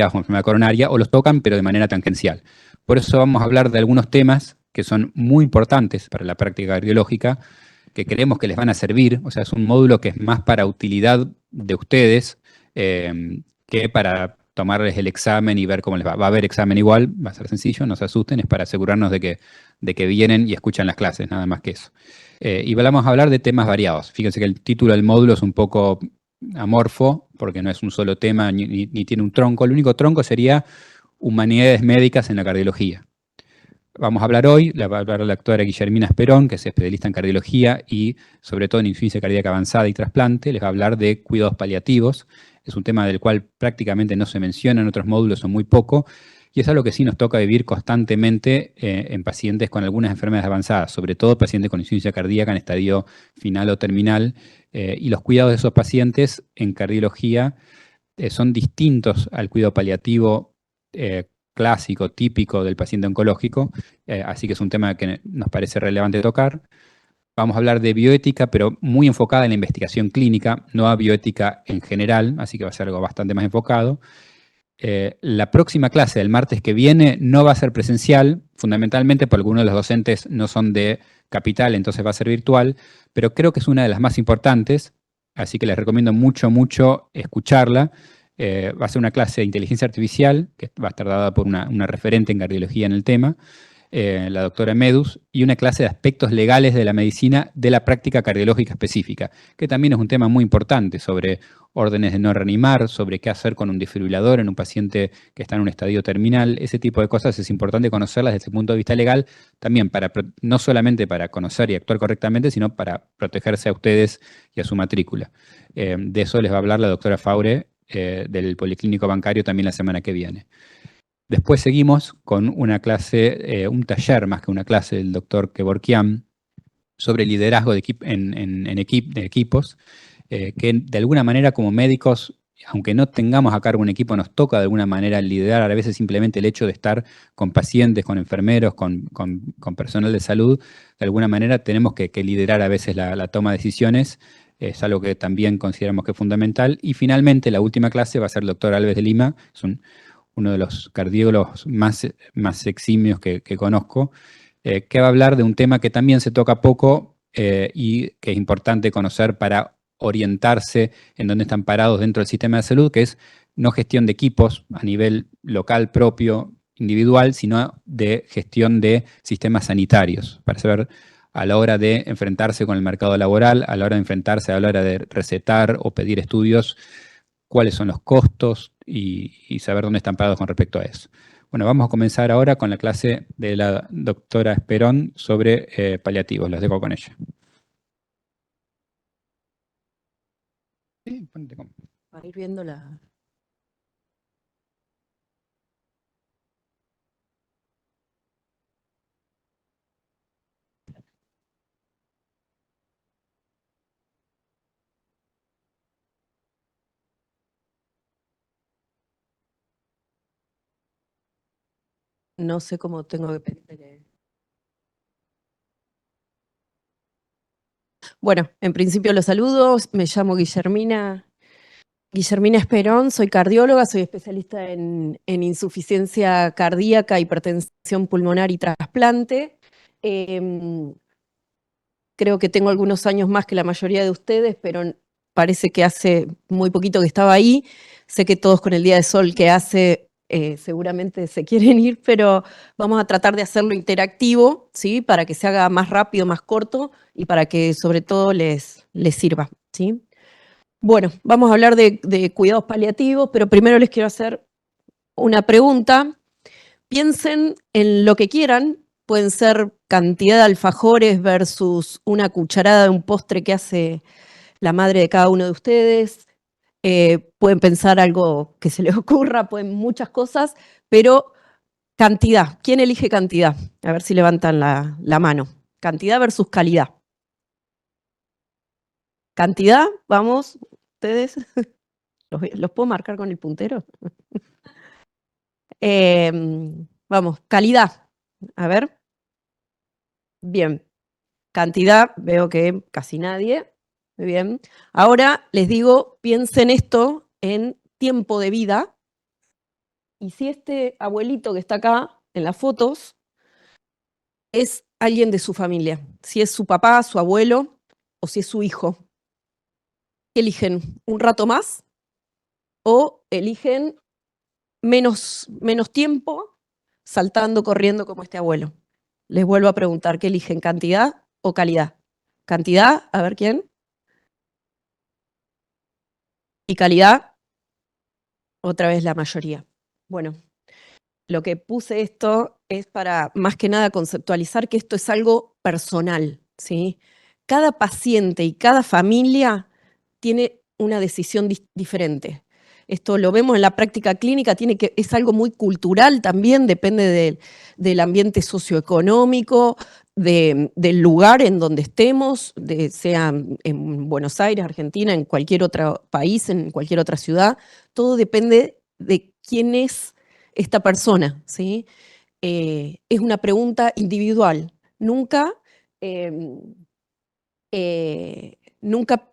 o enfermedad coronaria, o los tocan, pero de manera tangencial. Por eso vamos a hablar de algunos temas que son muy importantes para la práctica cardiológica, que creemos que les van a servir. O sea, es un módulo que es más para utilidad de ustedes que para tomarles el examen y ver cómo les va. Va a haber examen igual, va a ser sencillo, no se asusten, es para asegurarnos de que vienen y escuchan las clases, nada más que eso. Y vamos a hablar de temas variados. Fíjense que el título del módulo es un poco amorfo, porque no es un solo tema ni tiene un tronco. El único tronco sería humanidades médicas en la cardiología. Vamos a hablar hoy, va a hablar la doctora Guillermina Esperón, que es especialista en cardiología y sobre todo en insuficiencia cardíaca avanzada y trasplante. Les va a hablar de cuidados paliativos. Es un tema del cual prácticamente no se menciona en otros módulos o muy poco, y es algo que sí nos toca vivir constantemente en pacientes con algunas enfermedades avanzadas, sobre todo pacientes con insuficiencia cardíaca en estadio final o terminal, y los cuidados de esos pacientes en cardiología son distintos al cuidado paliativo clásico, típico del paciente oncológico, así que es un tema que nos parece relevante tocar. Vamos a hablar de bioética, pero muy enfocada en la investigación clínica, no a bioética en general, así que va a ser algo bastante más enfocado. La próxima clase, el martes que viene, no va a ser presencial, fundamentalmente porque algunos de los docentes no son de Capital, entonces va a ser virtual, pero creo que es una de las más importantes, así que les recomiendo mucho, mucho escucharla. Va a ser una clase de inteligencia artificial, que va a estar dada por una referente en cardiología en el tema, la doctora Medus, y una clase de aspectos legales de la medicina de la práctica cardiológica específica, que también es un tema muy importante sobre órdenes de no reanimar, sobre qué hacer con un desfibrilador en un paciente que está en un estadio terminal. Ese tipo de cosas es importante conocerlas desde el punto de vista legal, también para no solamente para conocer y actuar correctamente, sino para protegerse a ustedes y a su matrícula. De eso les va a hablar la doctora Faure del Policlínico Bancario también la semana que viene. Después seguimos con una clase, un taller más que una clase del doctor Kevorkian sobre liderazgo de equipos, que de alguna manera como médicos, aunque no tengamos a cargo un equipo, nos toca de alguna manera liderar, a veces simplemente el hecho de estar con pacientes, con enfermeros, con personal de salud, de alguna manera tenemos que liderar a veces la toma de decisiones, es algo que también consideramos que es fundamental. Y finalmente la última clase va a ser el doctor Alves de Lima, es uno de los cardiólogos más eximios que conozco, que va a hablar de un tema que también se toca poco y que es importante conocer para orientarse en dónde están parados dentro del sistema de salud, que es no gestión de equipos a nivel local propio, individual, sino de gestión de sistemas sanitarios, para saber a la hora de enfrentarse con el mercado laboral, a la hora de enfrentarse a la hora de recetar o pedir estudios, cuáles son los costos y saber dónde están parados con respecto a eso. Bueno, vamos a comenzar ahora con la clase de la doctora Esperón sobre paliativos. Los dejo con ella. Sí, ponete como. Para ir viendo la... No sé cómo tengo que pedir. Bueno, en principio los saludos. Me llamo Guillermina Esperón, soy cardióloga, soy especialista en insuficiencia cardíaca, hipertensión pulmonar y trasplante. Creo que tengo algunos años más que la mayoría de ustedes, pero parece que hace muy poquito que estaba ahí. Sé que todos con el día de sol que hace seguramente se quieren ir, pero vamos a tratar de hacerlo interactivo, ¿sí? Para que se haga más rápido, más corto y para que sobre todo les sirva, ¿sí? Bueno, vamos a hablar de cuidados paliativos, pero primero les quiero hacer una pregunta. Piensen en lo que quieran, pueden ser cantidad de alfajores versus una cucharada de un postre que hace la madre de cada uno de ustedes. Pueden pensar algo que se les ocurra, pueden muchas cosas, pero cantidad. ¿Quién elige cantidad? A ver si levantan la mano. Cantidad versus calidad. Cantidad, vamos, ustedes. ¿Los puedo marcar con el puntero? Vamos, calidad. A ver. Bien. Cantidad, veo que casi nadie. Muy bien. Ahora les digo, piensen esto en tiempo de vida. y si este abuelito que está acá en las fotos es alguien de su familia, si es su papá, su abuelo o si es su hijo. ¿Qué eligen? ¿Un rato más? ¿O eligen menos tiempo saltando, corriendo como este abuelo? Les vuelvo a preguntar, ¿qué eligen? ¿Cantidad o calidad? Cantidad, a ver quién. Y calidad, otra vez la mayoría. Bueno, lo que puse esto es para más que nada conceptualizar que esto es algo personal, ¿sí? Cada paciente y cada familia tiene una decisión diferente. Esto lo vemos en la práctica clínica, es algo muy cultural también, depende del ambiente socioeconómico, del lugar en donde estemos, sea en Buenos Aires, Argentina, en cualquier otro país, en cualquier otra ciudad. Todo depende de quién es esta persona, ¿sí? Es una pregunta individual. Nunca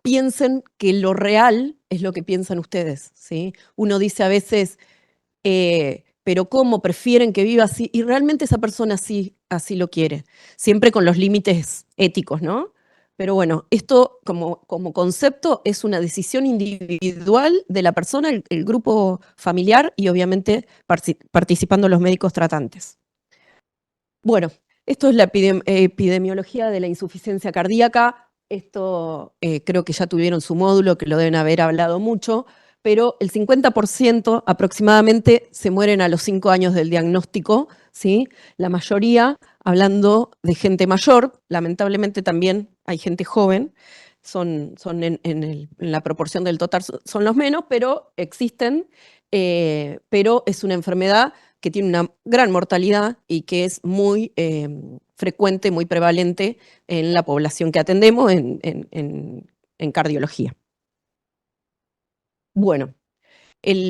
piensen que lo real es lo que piensan ustedes, ¿sí? Uno dice a veces, pero ¿cómo prefieren que viva así? Y realmente esa persona sí, así lo quiere, siempre con los límites éticos, ¿no? Pero bueno, esto como concepto es una decisión individual de la persona, el grupo familiar y obviamente participando los médicos tratantes. Bueno, esto es la epidemiología de la insuficiencia cardíaca. Esto creo que ya tuvieron su módulo, que lo deben haber hablado mucho, pero el 50% aproximadamente se mueren a los 5 años del diagnóstico, ¿sí? La mayoría hablando de gente mayor, lamentablemente también hay gente joven, son en la proporción del total son los menos, pero existen, pero es una enfermedad que tiene una gran mortalidad y que es muy frecuente, muy prevalente en la población que atendemos en cardiología. Bueno,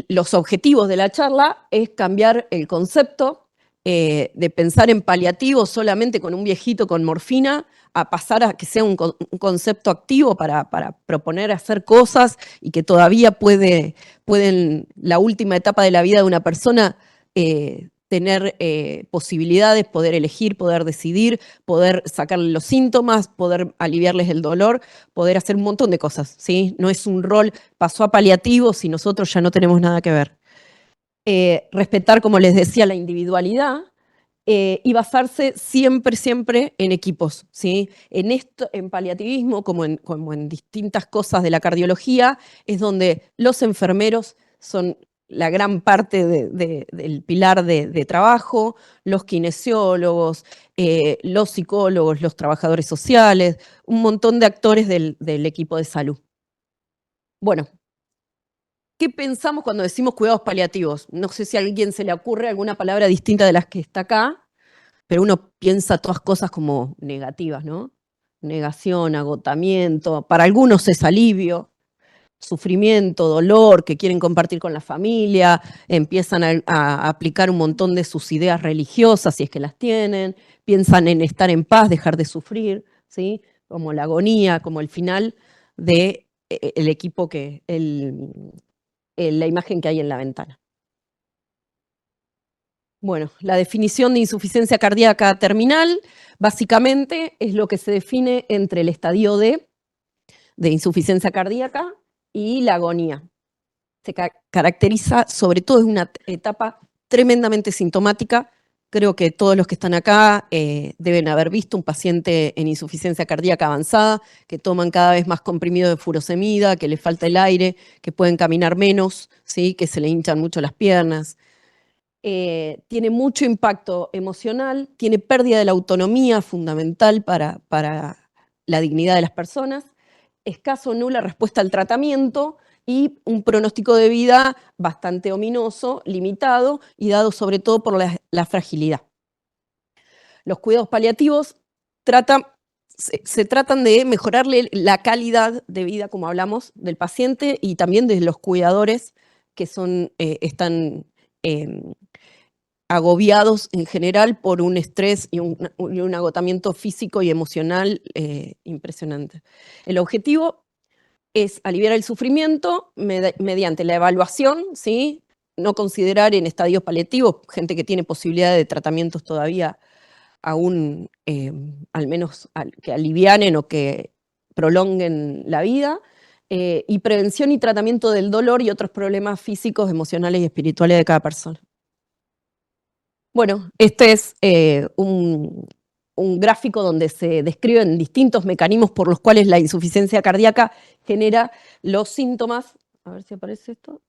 los objetivos de la charla es cambiar el concepto de pensar en paliativos solamente con un viejito con morfina a pasar a que sea un concepto activo para proponer hacer cosas y que todavía pueden la última etapa de la vida de una persona tener posibilidades, poder elegir, poder decidir, poder sacarle los síntomas, poder aliviarles el dolor, poder hacer un montón de cosas, ¿sí? No es un rol, pasó a paliativos y nosotros ya no tenemos nada que ver. Respetar, como les decía, la individualidad y basarse siempre en equipos, ¿sí? En paliativismo, como en distintas cosas de la cardiología, es donde los enfermeros son la gran parte del pilar de trabajo, los kinesiólogos, los psicólogos, los trabajadores sociales, un montón de actores del equipo de salud. Bueno, ¿qué pensamos cuando decimos cuidados paliativos? No sé si a alguien se le ocurre alguna palabra distinta de las que está acá, pero uno piensa todas cosas como negativas, ¿no? Negación, agotamiento, para algunos es alivio, sufrimiento, dolor que quieren compartir con la familia, empiezan a aplicar un montón de sus ideas religiosas, si es que las tienen, piensan en estar en paz, dejar de sufrir, ¿sí? Como la agonía, como el final de el equipo la imagen que hay en la ventana. Bueno, la definición de insuficiencia cardíaca terminal básicamente es lo que se define entre el estadio D de insuficiencia cardíaca y la agonía. Se caracteriza sobre todo, es una etapa tremendamente sintomática. Creo que todos los que están acá deben haber visto un paciente en insuficiencia cardíaca avanzada, que toman cada vez más comprimido de furosemida, que les falta el aire, que pueden caminar menos, ¿sí? Que se le hinchan mucho las piernas. Tiene mucho impacto emocional, tiene pérdida de la autonomía fundamental para la dignidad de las personas, escaso o nula respuesta al tratamiento y un pronóstico de vida bastante ominoso, limitado y dado sobre todo por la fragilidad. Los cuidados paliativos se tratan de mejorarle la calidad de vida, como hablamos, del paciente y también de los cuidadores que están agobiados en general por un estrés y un agotamiento físico y emocional impresionante. El objetivo es aliviar el sufrimiento mediante la evaluación, ¿sí? no considerar en estadios paliativos, gente que tiene posibilidad de tratamientos todavía aún, al menos que alivianen o que prolonguen la vida, y prevención y tratamiento del dolor y otros problemas físicos, emocionales y espirituales de cada persona. Bueno, este es un gráfico donde se describen distintos mecanismos por los cuales la insuficiencia cardíaca genera los síntomas. A ver si aparece esto.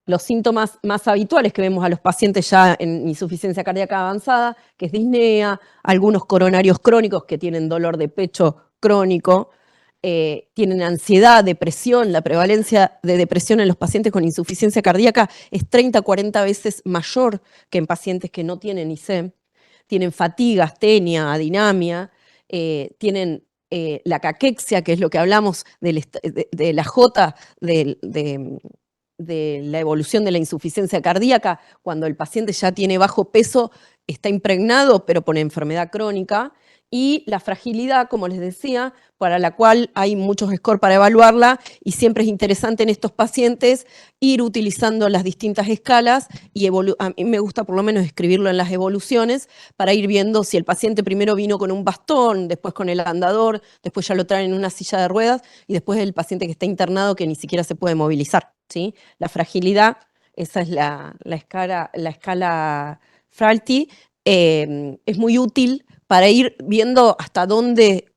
Los síntomas más habituales que vemos a los pacientes ya en insuficiencia cardíaca avanzada, que es disnea, algunos coronarios crónicos que tienen dolor de pecho crónico, tienen ansiedad, depresión. La prevalencia de depresión en los pacientes con insuficiencia cardíaca es 30-40 veces mayor que en pacientes que no tienen IC. Tienen fatiga, astenia, adinamia, tienen la caquexia, que es lo que hablamos de la J de la evolución de la insuficiencia cardíaca, cuando el paciente ya tiene bajo peso, está impregnado, pero por enfermedad crónica, y la fragilidad, como les decía, para la cual hay muchos scores para evaluarla, y siempre es interesante en estos pacientes ir utilizando las distintas escalas, y a mí me gusta por lo menos escribirlo en las evoluciones, para ir viendo si el paciente primero vino con un bastón, después con el andador, después ya lo traen en una silla de ruedas, y después el paciente que está internado que ni siquiera se puede movilizar, ¿sí? La fragilidad, esa es la escala Fralti, es muy útil para ir viendo hasta dónde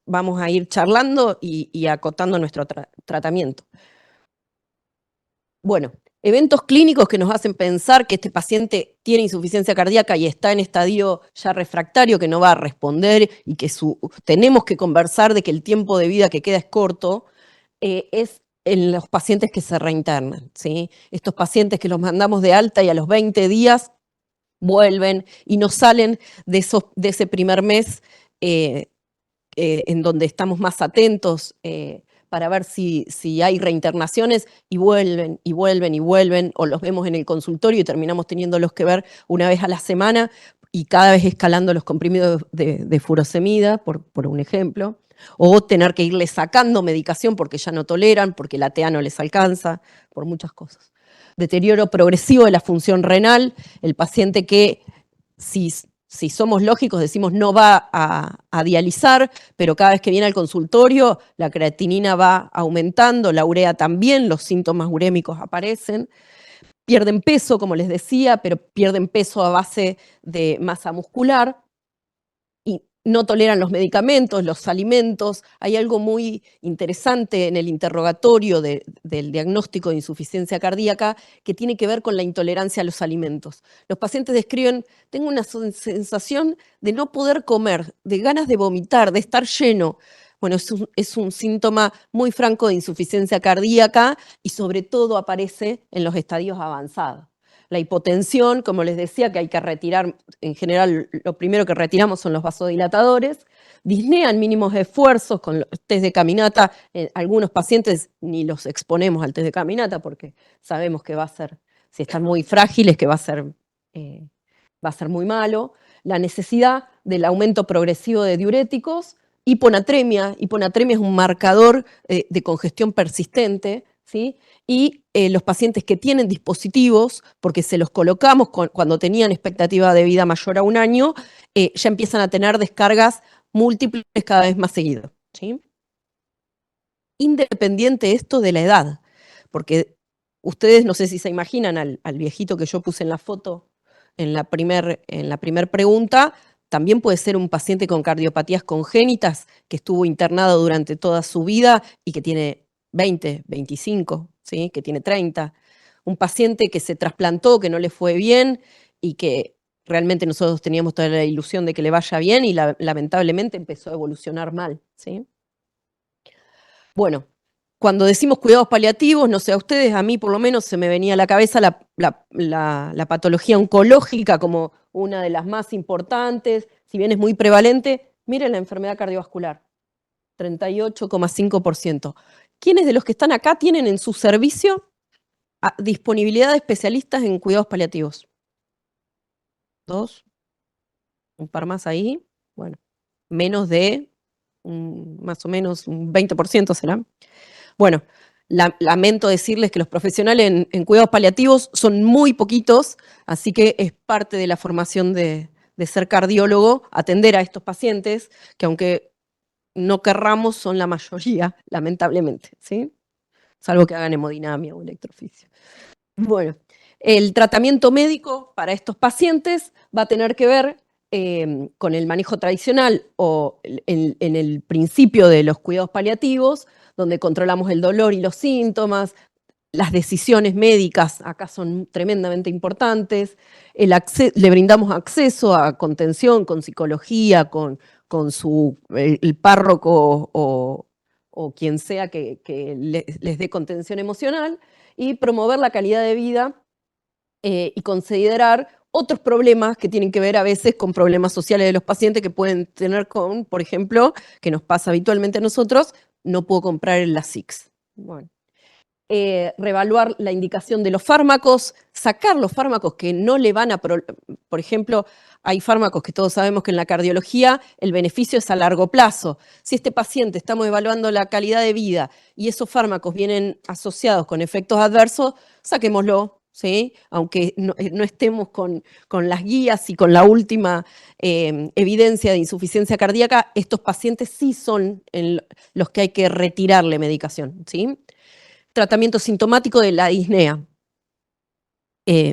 vamos a ir charlando y acotando nuestro tratamiento. Bueno, eventos clínicos que nos hacen pensar que este paciente tiene insuficiencia cardíaca y está en estadio ya refractario, que no va a responder y que tenemos que conversar de que el tiempo de vida que queda es corto, es en los pacientes que se reinternan, ¿sí? Estos pacientes que los mandamos de alta y a los 20 días vuelven y no salen de ese primer mes en donde estamos más atentos para ver si hay reinternaciones, y vuelven, y vuelven, y vuelven, o los vemos en el consultorio y terminamos teniéndolos que ver una vez a la semana y cada vez escalando los comprimidos de furosemida, por un ejemplo, o tener que irles sacando medicación porque ya no toleran, porque la TA no les alcanza, por muchas cosas. Deterioro progresivo de la función renal, el paciente que si somos lógicos, decimos no va a dializar, pero cada vez que viene al consultorio, la creatinina va aumentando, la urea también, los síntomas urémicos aparecen. Pierden peso, como les decía, pero pierden peso a base de masa muscular. Y no toleran los medicamentos, los alimentos. Hay algo muy interesante en el interrogatorio del diagnóstico de insuficiencia cardíaca que tiene que ver con la intolerancia a los alimentos. Los pacientes describen, tengo una sensación de no poder comer, de ganas de vomitar, de estar lleno. Bueno, es un síntoma muy franco de insuficiencia cardíaca y sobre todo aparece en los estadios avanzados. La hipotensión, como les decía, que hay que retirar, en general lo primero que retiramos son los vasodilatadores. Disnea en mínimos esfuerzos con los test de caminata. Algunos pacientes ni los exponemos al test de caminata porque sabemos que va a ser, si están muy frágiles, que va a ser muy malo. La necesidad del aumento progresivo de diuréticos. Hiponatremia es un marcador de congestión persistente, ¿sí? Y los pacientes que tienen dispositivos, porque se los colocamos cuando tenían expectativa de vida mayor a 1 año, ya empiezan a tener descargas múltiples cada vez más seguido, ¿sí? Independiente esto de la edad, porque ustedes no sé si se imaginan al viejito que yo puse en la foto en la primer pregunta, también puede ser un paciente con cardiopatías congénitas que estuvo internado durante toda su vida y que tiene 20, 25, ¿sí? Que tiene 30. Un paciente que se trasplantó, que no le fue bien y que realmente nosotros teníamos toda la ilusión de que le vaya bien y lamentablemente empezó a evolucionar mal, ¿sí? Bueno, cuando decimos cuidados paliativos, no sé a ustedes, a mí por lo menos se me venía a la cabeza la patología oncológica como una de las más importantes, si bien es muy prevalente. Miren la enfermedad cardiovascular, 38,5%. ¿Quiénes de los que están acá tienen en su servicio disponibilidad de especialistas en cuidados paliativos? 2, un par más ahí. Bueno, menos de, más o menos un 20% será. Bueno, Lamento decirles que los profesionales en cuidados paliativos son muy poquitos, así que es parte de la formación de ser cardiólogo, atender a estos pacientes, que aunque no querramos, son la mayoría, lamentablemente, ¿sí? Salvo que hagan hemodinamia o electroficio. Bueno, el tratamiento médico para estos pacientes va a tener que ver con el manejo tradicional o en el principio de los cuidados paliativos, donde controlamos el dolor y los síntomas. Las decisiones médicas acá son tremendamente importantes. Le brindamos acceso a contención con psicología, con el párroco o quien sea que les dé contención emocional, y promover la calidad de vida y considerar otros problemas que tienen que ver a veces con problemas sociales de los pacientes que pueden tener con, por ejemplo, que nos pasa habitualmente a nosotros, no puedo comprar el Lasix. Bueno. Reevaluar la indicación de los fármacos, sacar los fármacos que no le van a... Por ejemplo, hay fármacos que todos sabemos que en la cardiología el beneficio es a largo plazo. Si este paciente estamos evaluando la calidad de vida y esos fármacos vienen asociados con efectos adversos, saquémoslo, ¿sí? Aunque no estemos con las guías y con la última evidencia de insuficiencia cardíaca, estos pacientes sí son los que hay que retirarle medicación, ¿sí? Tratamiento sintomático de la disnea.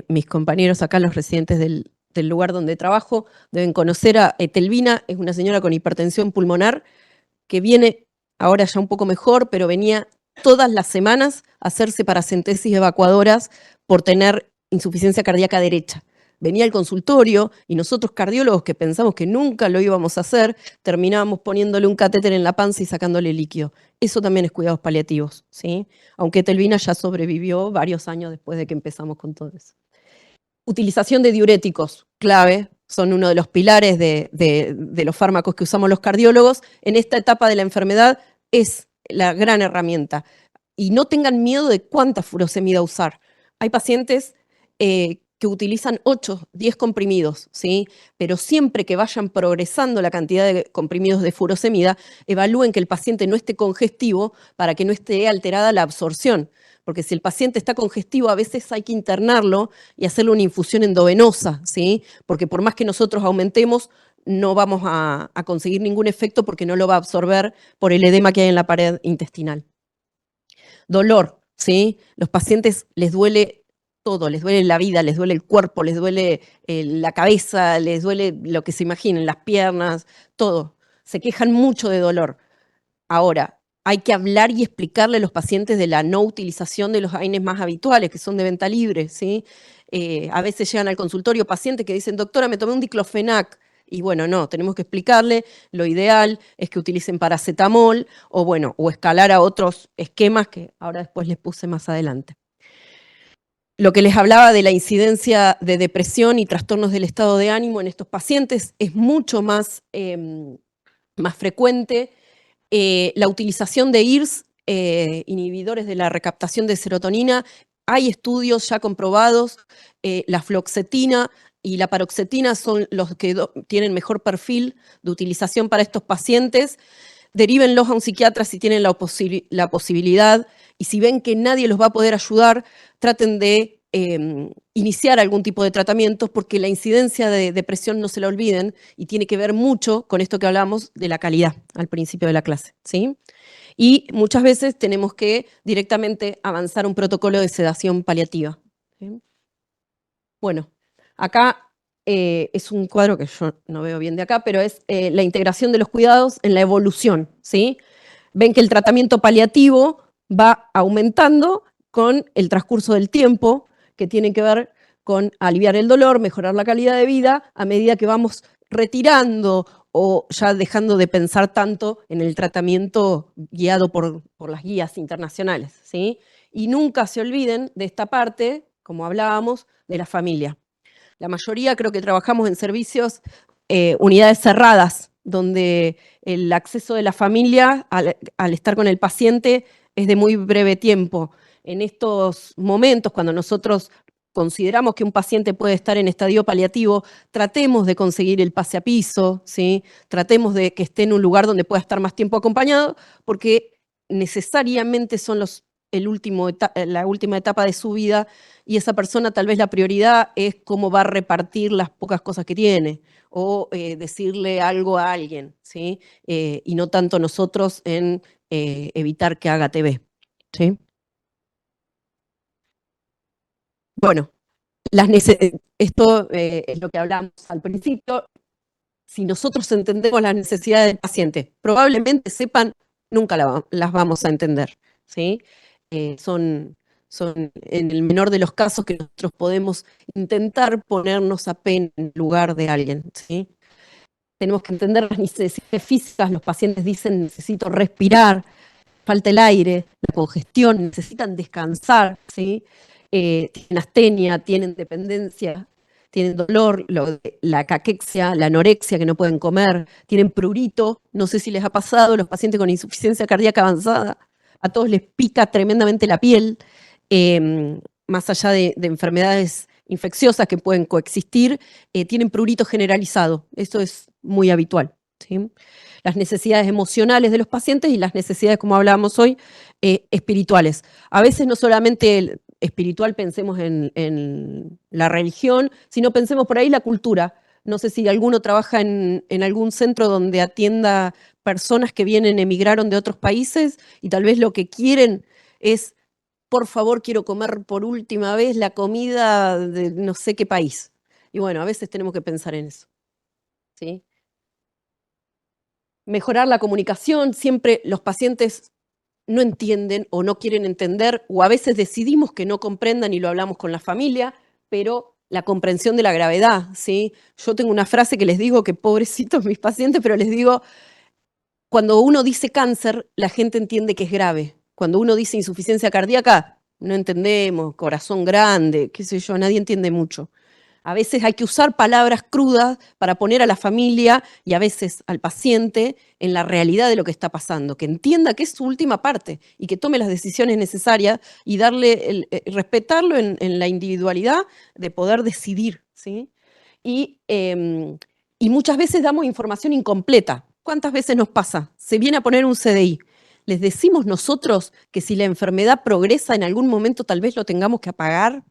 Mis compañeros acá, los residentes del lugar donde trabajo, deben conocer a Etelvina, es una señora con hipertensión pulmonar que viene ahora ya un poco mejor, pero venía todas las semanas a hacerse paracentesis evacuadoras por tener insuficiencia cardíaca derecha. Venía al consultorio y nosotros cardiólogos que pensamos que nunca lo íbamos a hacer, terminábamos poniéndole un catéter en la panza y sacándole líquido. Eso también es cuidados paliativos, ¿sí? Aunque Telvina ya sobrevivió varios años después de que empezamos con todo eso. Utilización de diuréticos, clave, son uno de los pilares de los fármacos que usamos los cardiólogos. En esta etapa de la enfermedad es la gran herramienta. Y no tengan miedo de cuánta furosemida usar. Hay pacientes que utilizan 8, 10 comprimidos, ¿sí? Pero siempre que vayan progresando la cantidad de comprimidos de furosemida, evalúen que el paciente no esté congestivo para que no esté alterada la absorción. Porque si el paciente está congestivo, a veces hay que internarlo y hacerle una infusión endovenosa, ¿sí? Porque por más que nosotros aumentemos, no vamos a conseguir ningún efecto porque no lo va a absorber por el edema que hay en la pared intestinal. Dolor, ¿sí? Los pacientes les duele todo, les duele la vida, les duele el cuerpo, les duele la cabeza, les duele lo que se imaginen, las piernas, todo. Se quejan mucho de dolor. Ahora, hay que hablar y explicarle a los pacientes de la no utilización de los AINES más habituales, que son de venta libre, ¿sí? A veces llegan al consultorio pacientes que dicen, doctora, me tomé un diclofenac. Y bueno, no, tenemos que explicarle, lo ideal es que utilicen paracetamol o bueno, o escalar a otros esquemas que ahora después les puse más adelante. Lo que les hablaba de la incidencia de depresión y trastornos del estado de ánimo en estos pacientes es mucho más frecuente. La utilización de IRS, inhibidores de la recaptación de serotonina, hay estudios ya comprobados, la fluoxetina y la paroxetina son los que tienen mejor perfil de utilización para estos pacientes. Derívenlos a un psiquiatra si tienen la posibilidad, y si ven que nadie los va a poder ayudar, traten de iniciar algún tipo de tratamientos, porque la incidencia de depresión, no se la olviden, y tiene que ver mucho con esto que hablamos de la calidad al principio de la clase, ¿sí? Y muchas veces tenemos que directamente avanzar un protocolo de sedación paliativa, ¿sí? Bueno, acá es un cuadro que yo no veo bien de acá, pero es la integración de los cuidados en la evolución, ¿sí? Ven que el tratamiento paliativo va aumentando con el transcurso del tiempo, que tiene que ver con aliviar el dolor, mejorar la calidad de vida, a medida que vamos retirando o ya dejando de pensar tanto en el tratamiento guiado por las guías internacionales, ¿sí? Y nunca se olviden de esta parte, como hablábamos, de la familia. La mayoría creo que trabajamos en servicios, unidades cerradas, donde el acceso de la familia al estar con el paciente es de muy breve tiempo. En estos momentos, cuando nosotros consideramos que un paciente puede estar en estadio paliativo, tratemos de conseguir el pase a piso, ¿sí? Tratemos de que esté en un lugar donde pueda estar más tiempo acompañado, porque necesariamente son los la última etapa de su vida y esa persona tal vez la prioridad es cómo va a repartir las pocas cosas que tiene o decirle algo a alguien, ¿sí? Y no tanto nosotros en evitar que haga TV, ¿sí? Bueno, esto es lo que hablamos al principio. Si nosotros entendemos las necesidades del paciente, probablemente sepan, nunca las vamos a entender, ¿sí? Son en el menor de los casos que nosotros podemos intentar ponernos apenas en lugar de alguien, ¿sí? Tenemos que entender las necesidades físicas, los pacientes dicen necesito respirar, falta el aire, la congestión, necesitan descansar, ¿sí? Tienen astenia, tienen dependencia, tienen dolor, la caquexia, la anorexia que no pueden comer, tienen prurito, no sé si les ha pasado, los pacientes con insuficiencia cardíaca avanzada, a todos les pica tremendamente la piel, más allá de enfermedades infecciosas que pueden coexistir, tienen prurito generalizado, esto es muy habitual, ¿sí? Las necesidades emocionales de los pacientes y las necesidades, como hablábamos hoy, espirituales. A veces no solamente el espiritual pensemos en la religión, sino pensemos por ahí la cultura. No sé si alguno trabaja en algún centro donde atienda personas que emigraron de otros países y tal vez lo que quieren es, por favor, quiero comer por última vez la comida de no sé qué país. Y bueno, a veces tenemos que pensar en eso, ¿sí? Mejorar la comunicación, siempre los pacientes no entienden o no quieren entender, o a veces decidimos que no comprendan y lo hablamos con la familia, pero la comprensión de la gravedad, ¿sí? Yo tengo una frase que les digo, que pobrecitos mis pacientes, pero les digo, cuando uno dice cáncer, la gente entiende que es grave. Cuando uno dice insuficiencia cardíaca, no entendemos, corazón grande, qué sé yo, nadie entiende mucho. A veces hay que usar palabras crudas para poner a la familia y a veces al paciente en la realidad de lo que está pasando, que entienda que es su última parte y que tome las decisiones necesarias y respetarlo en la individualidad de poder decidir, ¿sí? Y muchas veces damos información incompleta. ¿Cuántas veces nos pasa? Se viene a poner un CDI. ¿Les decimos nosotros que si la enfermedad progresa en algún momento tal vez lo tengamos que apagar?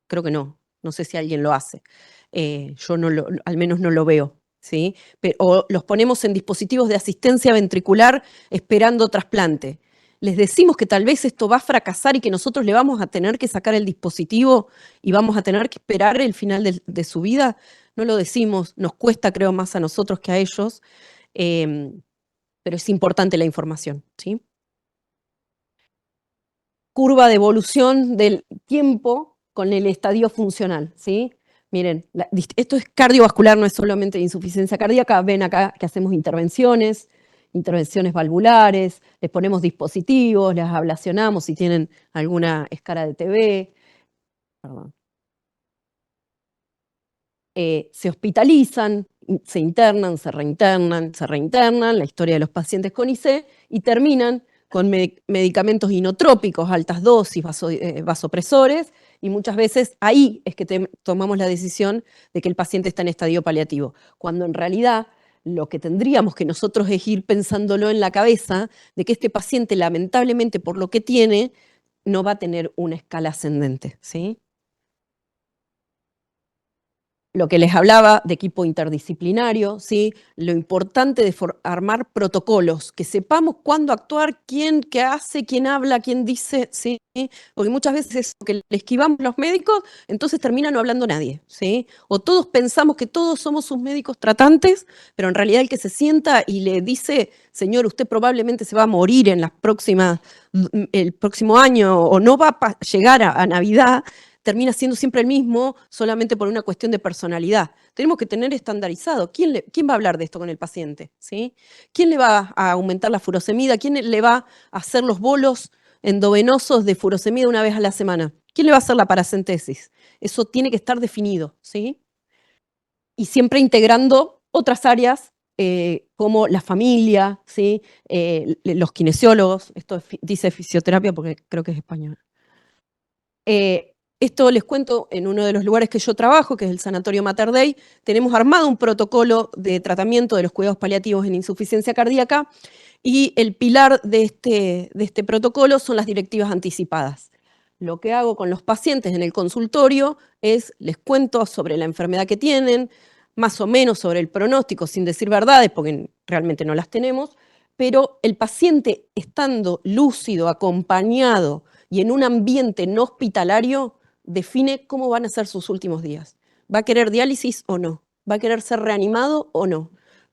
Creo que no. No sé si alguien lo hace. Yo al menos no lo veo, ¿sí? O los ponemos en dispositivos de asistencia ventricular esperando trasplante. Les decimos que tal vez esto va a fracasar y que nosotros le vamos a tener que sacar el dispositivo y vamos a tener que esperar el final de su vida. No lo decimos, nos cuesta, creo, más a nosotros que a ellos, pero es importante la información, ¿sí? Curva de evolución del tiempo con el estadio funcional, ¿sí? Miren, esto es cardiovascular, no es solamente insuficiencia cardíaca. Ven acá que hacemos intervenciones valvulares, les ponemos dispositivos, les ablacionamos si tienen alguna escara de TB. Perdón. Se hospitalizan, se internan, se reinternan, la historia de los pacientes con IC, y terminan con medicamentos inotrópicos, altas dosis, vasopresores, y muchas veces ahí es que tomamos la decisión de que el paciente está en estadio paliativo, cuando en realidad lo que tendríamos que nosotros es ir pensándolo en la cabeza de que este paciente, lamentablemente por lo que tiene, no va a tener una escala ascendente, ¿sí? Lo que les hablaba de equipo interdisciplinario, ¿sí? Lo importante de armar protocolos, que sepamos cuándo actuar, quién qué hace, quién habla, quién dice, ¿sí? Porque muchas veces es que le esquivamos los médicos, entonces termina no hablando nadie, ¿sí? O todos pensamos que todos somos sus médicos tratantes, pero en realidad el que se sienta y le dice, señor, usted probablemente se va a morir en el próximo año o no va a llegar a Navidad, termina siendo siempre el mismo solamente por una cuestión de personalidad. Tenemos que tener estandarizado quién va a hablar de esto con el paciente, ¿sí? ¿Quién le va a aumentar la furosemida? ¿Quién le va a hacer los bolos endovenosos de furosemida una vez a la semana? ¿Quién le va a hacer la paracentesis? Eso tiene que estar definido, ¿sí? Y siempre integrando otras áreas como la familia, ¿sí? Los kinesiólogos, esto dice fisioterapia porque creo que es español. Esto les cuento, en uno de los lugares que yo trabajo, que es el Sanatorio Mater Dei, tenemos armado un protocolo de tratamiento de los cuidados paliativos en insuficiencia cardíaca Y el pilar de este protocolo son las directivas anticipadas. Lo que hago con los pacientes en el consultorio es les cuento sobre la enfermedad que tienen, más o menos sobre el pronóstico, sin decir verdades, porque realmente no las tenemos, pero el paciente estando lúcido, acompañado y en un ambiente no hospitalario, define cómo van a ser sus últimos días. ¿Va a querer diálisis o no? ¿Va a querer ser reanimado o no?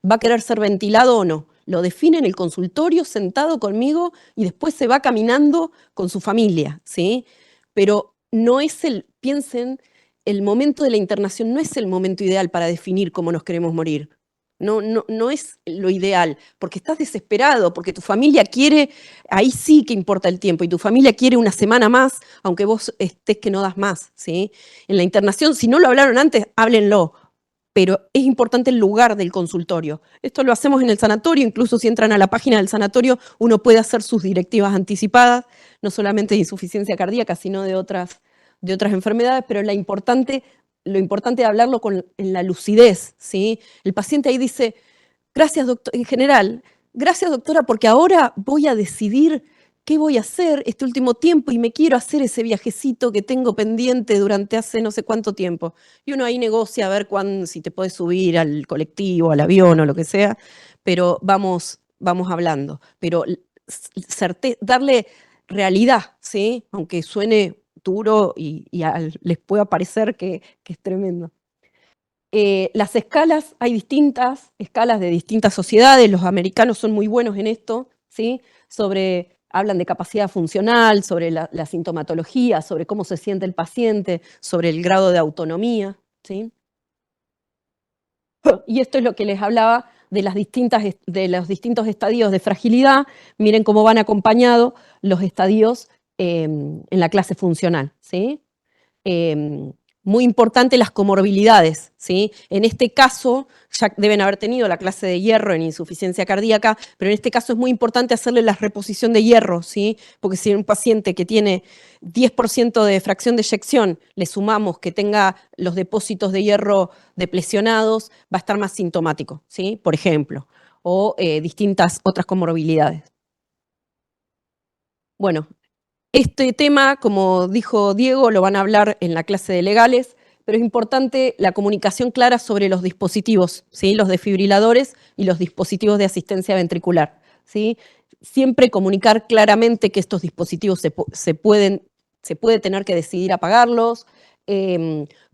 ¿Va a querer ser ventilado o no? Lo define en el consultorio, sentado conmigo, y después se va caminando con su familia, ¿sí? Pero no es piensen, el momento de la internación no es el momento ideal para definir cómo nos queremos morir. No es lo ideal, porque estás desesperado, porque tu familia quiere, ahí sí que importa el tiempo, y tu familia quiere una semana más, aunque vos estés que no das más, ¿sí? En la internación, si no lo hablaron antes, háblenlo, pero es importante el lugar del consultorio. Esto lo hacemos en el sanatorio, incluso si entran a la página del sanatorio, uno puede hacer sus directivas anticipadas, no solamente de insuficiencia cardíaca, sino de otras enfermedades, pero lo importante es hablarlo en la lucidez, ¿sí? El paciente ahí dice, gracias, doctor, en general, gracias, doctora, porque ahora voy a decidir qué voy a hacer este último tiempo y me quiero hacer ese viajecito que tengo pendiente durante hace no sé cuánto tiempo. Y uno ahí negocia a ver si te puedes subir al colectivo, al avión o lo que sea, pero vamos hablando. Pero darle realidad, ¿sí? Aunque suene duro y les pueda parecer que es tremendo. Las escalas, hay distintas escalas de distintas sociedades, los americanos son muy buenos en esto, ¿sí? Hablan de capacidad funcional, sobre la sintomatología, sobre cómo se siente el paciente, sobre el grado de autonomía, ¿sí? Y esto es lo que les hablaba de los distintos estadios de fragilidad. Miren cómo van acompañados los estadios en la clase funcional, ¿sí? Muy importante las comorbilidades, ¿sí? En este caso, ya deben haber tenido la clase de hierro en insuficiencia cardíaca, pero en este caso es muy importante hacerle la reposición de hierro, ¿sí? Porque si un paciente que tiene 10% de fracción de eyección, le sumamos que tenga los depósitos de hierro deplesionados, va a estar más sintomático, ¿sí? Por ejemplo, o distintas otras comorbilidades. Bueno, este tema, como dijo Diego, lo van a hablar en la clase de legales, pero es importante la comunicación clara sobre los dispositivos, ¿sí? Los desfibriladores y los dispositivos de asistencia ventricular, ¿sí? Siempre comunicar claramente que estos dispositivos se puede tener que decidir apagarlos,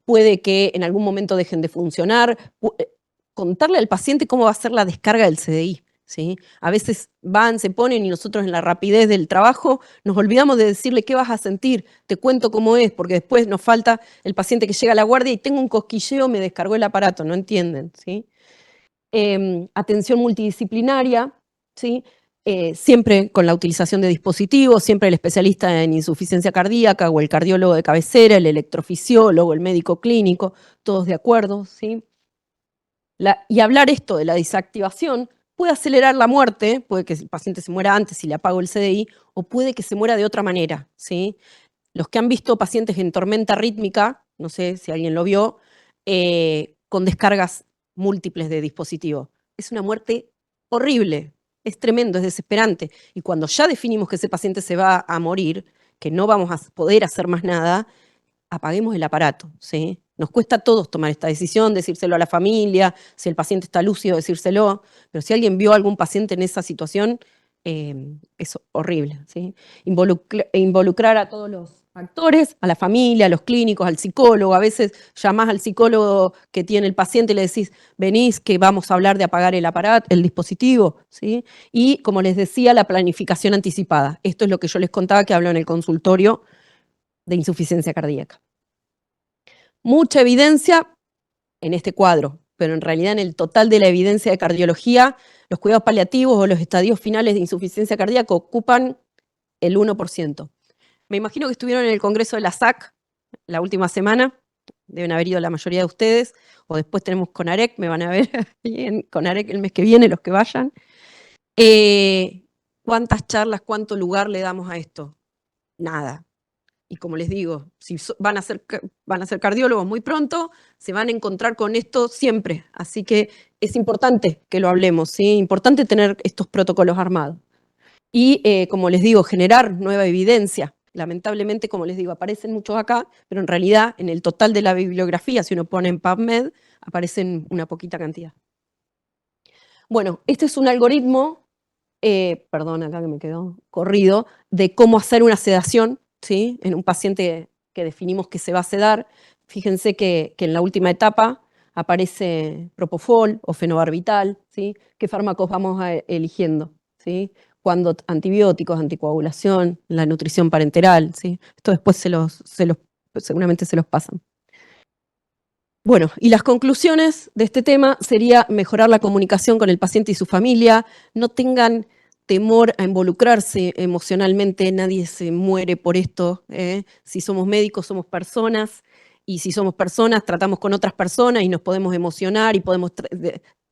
puede que en algún momento dejen de funcionar, contarle al paciente cómo va a ser la descarga del CDI, ¿sí? A veces se ponen y nosotros en la rapidez del trabajo nos olvidamos de decirle qué vas a sentir, te cuento cómo es, porque después nos falta el paciente que llega a la guardia y tengo un cosquilleo, me descargó el aparato, no entienden, ¿sí? Atención multidisciplinaria, ¿sí? Siempre con la utilización de dispositivos, siempre el especialista en insuficiencia cardíaca o el cardiólogo de cabecera, el electrofisiólogo, el médico clínico, todos de acuerdo, ¿sí? Y hablar esto de la desactivación puede acelerar la muerte, puede que el paciente se muera antes si le apago el CDI, o puede que se muera de otra manera, ¿sí? Los que han visto pacientes en tormenta rítmica, no sé si alguien lo vio, con descargas múltiples de dispositivo. Es una muerte horrible, es tremendo, es desesperante. Y cuando ya definimos que ese paciente se va a morir, que no vamos a poder hacer más nada, apaguemos el aparato, ¿sí? Nos cuesta a todos tomar esta decisión, decírselo a la familia, si el paciente está lúcido, decírselo, pero si alguien vio a algún paciente en esa situación, es horrible, ¿sí? Involucrar a todos los actores, a la familia, a los clínicos, al psicólogo. A veces llamás al psicólogo que tiene el paciente y le decís, venís que vamos a hablar de apagar el aparato, el dispositivo, ¿sí? Y como les decía, la planificación anticipada. Esto es lo que yo les contaba que hablo en el consultorio de insuficiencia cardíaca. Mucha evidencia en este cuadro, pero en realidad en el total de la evidencia de cardiología, los cuidados paliativos o los estadios finales de insuficiencia cardíaca ocupan el 1%. Me imagino que estuvieron en el congreso de la SAC la última semana, deben haber ido la mayoría de ustedes, o después tenemos CONAREC, me van a ver en CONAREC el mes que viene, los que vayan. ¿Cuántas charlas, cuánto lugar le damos a esto? Nada. Y como les digo, si van a ser cardiólogos muy pronto, se van a encontrar con esto siempre. Así que es importante que lo hablemos, ¿sí? Importante tener estos protocolos armados. Y como les digo, generar nueva evidencia. Lamentablemente, como les digo, aparecen muchos acá, pero en realidad en el total de la bibliografía, si uno pone en PubMed, aparecen una poquita cantidad. Bueno, este es un algoritmo, perdón, acá que me quedó corrido, de cómo hacer una sedación, ¿sí? En un paciente que definimos que se va a sedar. Fíjense que en la última etapa aparece propofol o fenobarbital, ¿sí? ¿Qué fármacos vamos eligiendo? ¿Sí? Cuando antibióticos, anticoagulación, la nutrición parenteral, ¿sí? Esto después seguramente se los pasan. Bueno, y las conclusiones de este tema sería mejorar la comunicación con el paciente y su familia, no tengan temor a involucrarse emocionalmente, nadie se muere por esto, si somos médicos somos personas, y si somos personas tratamos con otras personas y nos podemos emocionar y podemos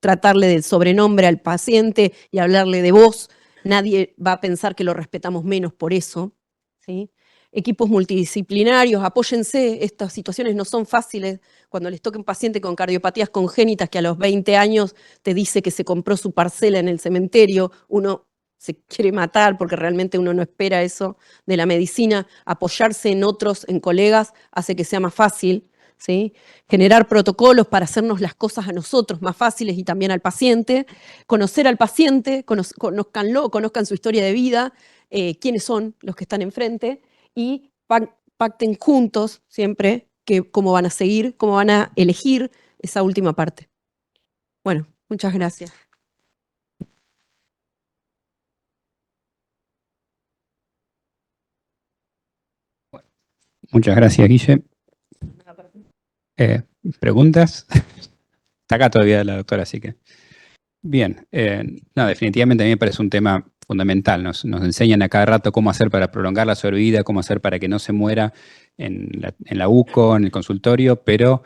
tratarle del sobrenombre al paciente y hablarle de vos, nadie va a pensar que lo respetamos menos por eso, ¿sí? Equipos multidisciplinarios, apóyense, estas situaciones no son fáciles. Cuando les toque un paciente con cardiopatías congénitas que a los 20 años te dice que se compró su parcela en el cementerio, uno se quiere matar porque realmente uno no espera eso de la medicina. Apoyarse en otros, en colegas, hace que sea más fácil, ¿sí? Generar protocolos para hacernos las cosas a nosotros más fáciles y también al paciente. Conocer al paciente, conózcanlo, conozcan su historia de vida, quiénes son los que están enfrente y pacten juntos siempre cómo van a seguir, cómo van a elegir esa última parte. Bueno, muchas gracias. Muchas gracias, Guille. ¿Preguntas? Está acá todavía la doctora, así que... Bien, no, definitivamente a mí me parece un tema fundamental. Nos enseñan a cada rato cómo hacer para prolongar la sobrevida, cómo hacer para que no se muera en la UCO, en el consultorio, pero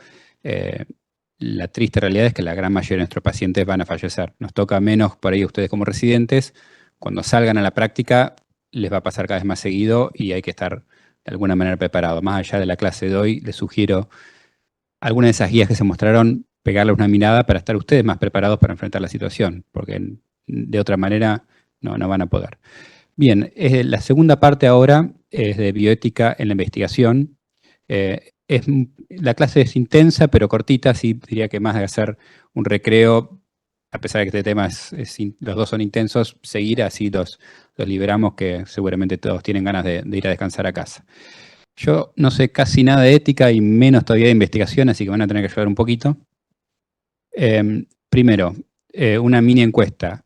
la triste realidad es que la gran mayoría de nuestros pacientes van a fallecer. Nos toca menos por ahí a ustedes como residentes. Cuando salgan a la práctica les va a pasar cada vez más seguido y hay que estar de alguna manera preparado. Más allá de la clase de hoy, les sugiero algunas de esas guías que se mostraron, pegarle una mirada para estar ustedes más preparados para enfrentar la situación, porque de otra manera no van a poder. Bien, la segunda parte ahora es de bioética en la investigación. La clase es intensa, pero cortita, sí diría que más de hacer un recreo, a pesar de que este tema los dos son intensos, seguir así los liberamos, que seguramente todos tienen ganas de ir a descansar a casa. Yo no sé casi nada de ética y menos todavía de investigación, así que van a tener que ayudar un poquito. Primero, una mini encuesta.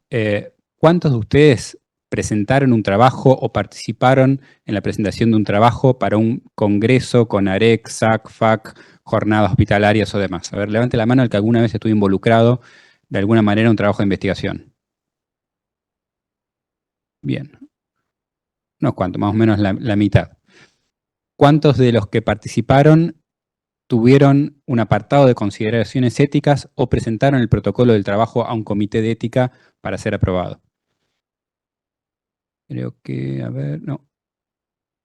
¿Cuántos de ustedes presentaron un trabajo o participaron en la presentación de un trabajo para un congreso con AREC, SAC, FAC, jornadas hospitalarias o demás? A ver, levante la mano el que alguna vez estuvo involucrado de alguna manera en un trabajo de investigación. Bien. Unos cuantos, más o menos la mitad. ¿Cuántos de los que participaron tuvieron un apartado de consideraciones éticas o presentaron el protocolo del trabajo a un comité de ética para ser aprobado? Creo que, a ver, no.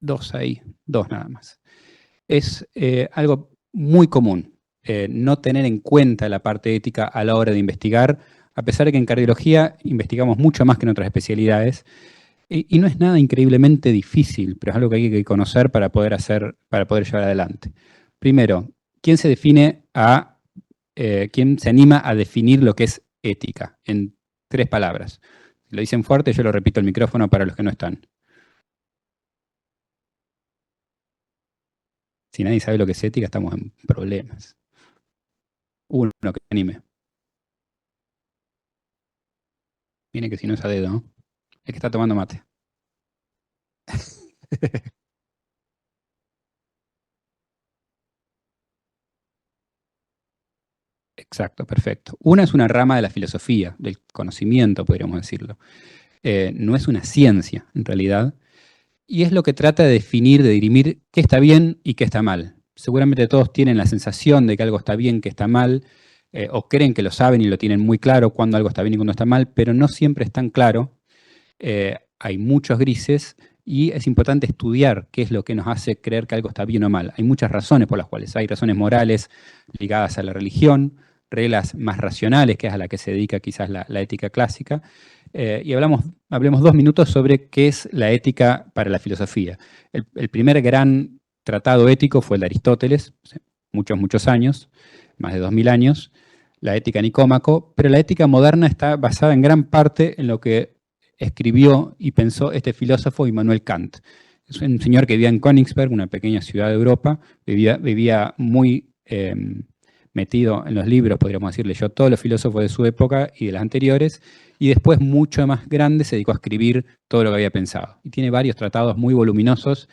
Dos ahí, dos nada más. Es algo muy común no tener en cuenta la parte ética a la hora de investigar, a pesar de que en cardiología investigamos mucho más que en otras especialidades. Y no es nada increíblemente difícil, pero es algo que hay que conocer para poder llevar adelante. Primero, ¿quién se anima a definir lo que es ética? En 3 palabras. Si lo dicen fuerte, yo lo repito al micrófono para los que no están. Si nadie sabe lo que es ética, estamos en problemas. Uno que anime. Viene que si no es a dedo, ¿no? Es que está tomando mate. Exacto, perfecto. Una es una rama de la filosofía, del conocimiento, podríamos decirlo. No es una ciencia, en realidad, y es lo que trata de definir, de dirimir qué está bien y qué está mal. Seguramente todos tienen la sensación de que algo está bien, que está mal, o creen que lo saben y lo tienen muy claro cuando algo está bien y cuando está mal, pero no siempre es tan claro. Hay muchos grises y es importante estudiar qué es lo que nos hace creer que algo está bien o mal. Hay muchas razones por las cuales. Hay razones morales ligadas a la religión, reglas más racionales, que es a la que se dedica quizás la ética clásica, y hablemos 2 minutos sobre qué es la ética para la filosofía. El primer gran tratado ético fue el de Aristóteles, hace muchos años, más de 2000 años, la ética Nicómaco, pero la ética moderna está basada en gran parte en lo que escribió y pensó este filósofo Immanuel Kant. Es un señor que vivía en Königsberg, una pequeña ciudad de Europa, vivía muy metido en los libros, podríamos decir, leyó todos los filósofos de su época y de las anteriores, y después, mucho más grande, se dedicó a escribir todo lo que había pensado. Y tiene varios tratados muy voluminosos,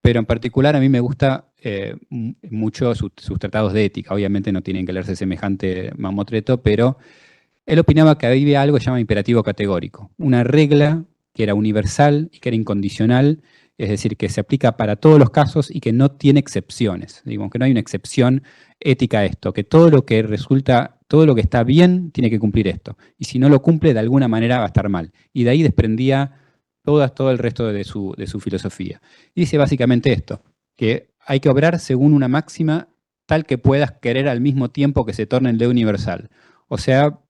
pero en particular a mí me gusta mucho sus tratados de ética. Obviamente no tienen que leerse semejante mamotreto, pero él opinaba que había algo que se llama imperativo categórico, una regla que era universal y que era incondicional, es decir, que se aplica para todos los casos y que no tiene excepciones. Digo, que no hay una excepción ética a esto, que todo lo que resulta, todo lo que está bien tiene que cumplir esto. Y si no lo cumple, de alguna manera va a estar mal. Y de ahí desprendía todo el resto de su filosofía. Y dice básicamente esto, que hay que obrar según una máxima tal que puedas querer al mismo tiempo que se torne en ley universal. O sea,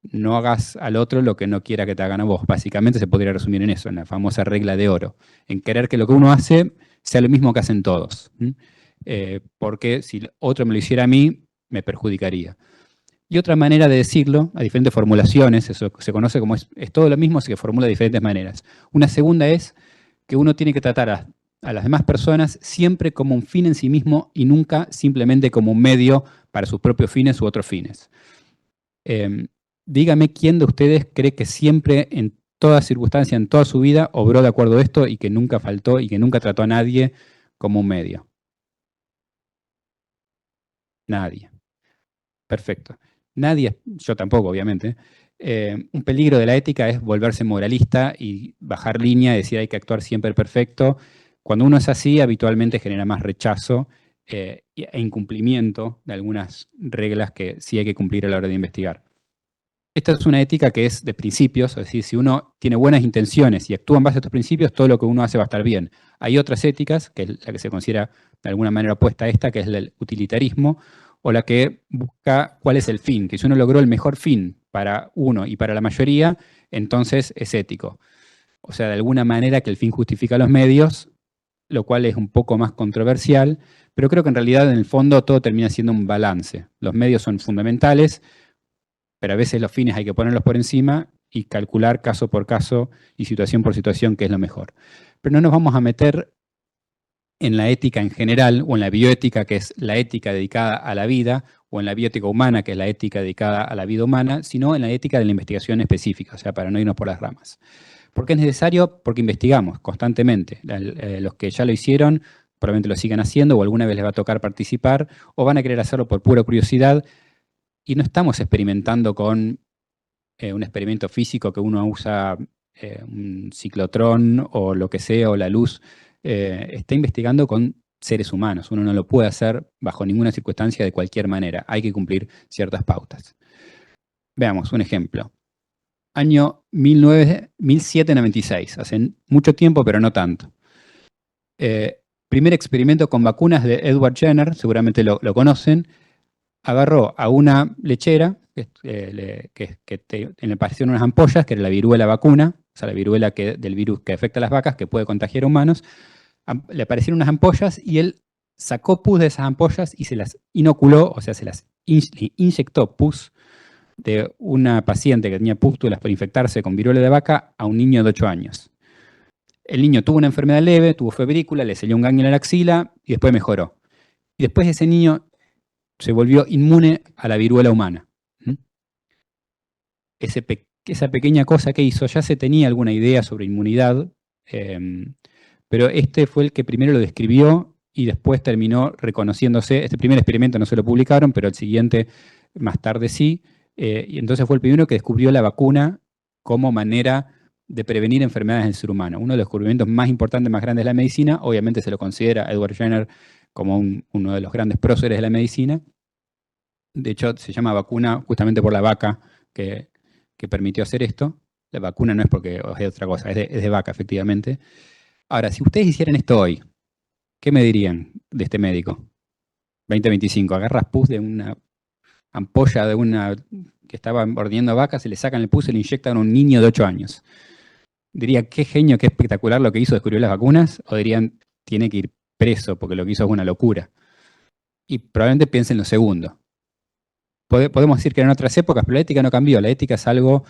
no hagas al otro lo que no quiera que te hagan a vos. Básicamente se podría resumir en eso, en la famosa regla de oro, en querer que lo que uno hace sea lo mismo que hacen todos. Porque si otro me lo hiciera a mí, me perjudicaría. Y otra manera de decirlo, a diferentes formulaciones, eso se conoce como es todo lo mismo, se que formula de diferentes maneras. Una segunda es que uno tiene que tratar a las demás personas siempre como un fin en sí mismo y nunca simplemente como un medio para sus propios fines u otros fines. Dígame quién de ustedes cree que siempre, en toda circunstancia, en toda su vida, obró de acuerdo a esto y que nunca faltó y que nunca trató a nadie como un medio. Nadie. Perfecto. Nadie, yo tampoco, obviamente. Un peligro de la ética es volverse moralista y bajar línea y decir hay que actuar siempre perfecto. Cuando uno es así, habitualmente genera más rechazo e incumplimiento de algunas reglas que sí hay que cumplir a la hora de investigar. Esta es una ética que es de principios, es decir, si uno tiene buenas intenciones y actúa en base a estos principios, todo lo que uno hace va a estar bien. Hay otras éticas, que es la que se considera de alguna manera opuesta a esta, que es el utilitarismo, o la que busca cuál es el fin, que si uno logró el mejor fin para uno y para la mayoría, entonces es ético. O sea, de alguna manera que el fin justifica los medios, lo cual es un poco más controversial, pero creo que en realidad en el fondo todo termina siendo un balance. Los medios son fundamentales, pero a veces los fines hay que ponerlos por encima y calcular caso por caso y situación por situación qué es lo mejor. Pero no nos vamos a meter en la ética en general, o en la bioética, que es la ética dedicada a la vida, o en la bioética humana, que es la ética dedicada a la vida humana, sino en la ética de la investigación específica, o sea, para no irnos por las ramas. ¿Por qué es necesario? Porque investigamos constantemente. Los que ya lo hicieron probablemente lo sigan haciendo, o alguna vez les va a tocar participar, o van a querer hacerlo por pura curiosidad, y no estamos experimentando con un experimento físico que uno usa un ciclotrón o lo que sea, o la luz. Está investigando con seres humanos. Uno no lo puede hacer bajo ninguna circunstancia de cualquier manera. Hay que cumplir ciertas pautas. Veamos un ejemplo. Año 1796. Hace mucho tiempo, pero no tanto. Primer experimento con vacunas de Edward Jenner, seguramente lo conocen. Agarró a una lechera que le aparecieron unas ampollas, que era la viruela vacuna, o sea, la viruela del virus que afecta a las vacas, que puede contagiar a humanos. Le aparecieron unas ampollas y él sacó pus de esas ampollas y se las inoculó, o sea, se las inyectó pus de una paciente que tenía pústulas por infectarse con viruela de vaca a un niño de 8 años. El niño tuvo una enfermedad leve, tuvo febrícula, le salió un ganglio en la axila y después mejoró. Y después ese niño se volvió inmune a la viruela humana. Esa pequeña cosa que hizo, ya se tenía alguna idea sobre inmunidad, pero este fue el que primero lo describió y después terminó reconociéndose. Este primer experimento no se lo publicaron, pero el siguiente más tarde sí. Y entonces fue el primero que descubrió la vacuna como manera de prevenir enfermedades en el ser humano. Uno de los descubrimientos más importantes, más grandes de la medicina. Obviamente se lo considera Edward Jenner como uno de los grandes próceres de la medicina. De hecho, se llama vacuna justamente por la vaca que permitió hacer esto. La vacuna no es porque es otra cosa, es de vaca, efectivamente. Ahora, si ustedes hicieran esto hoy, ¿qué me dirían de este médico? 2025, agarras pus de una ampolla de una que estaba ordeñando vacas, se le sacan el pus y le inyectan a un niño de 8 años. Diría, qué genio, qué espectacular lo que hizo, descubrió las vacunas, o dirían, tiene que ir preso porque lo que hizo es una locura. Y probablemente piensen lo segundo. Podemos decir que en otras épocas, pero la ética no cambió. La ética es algo,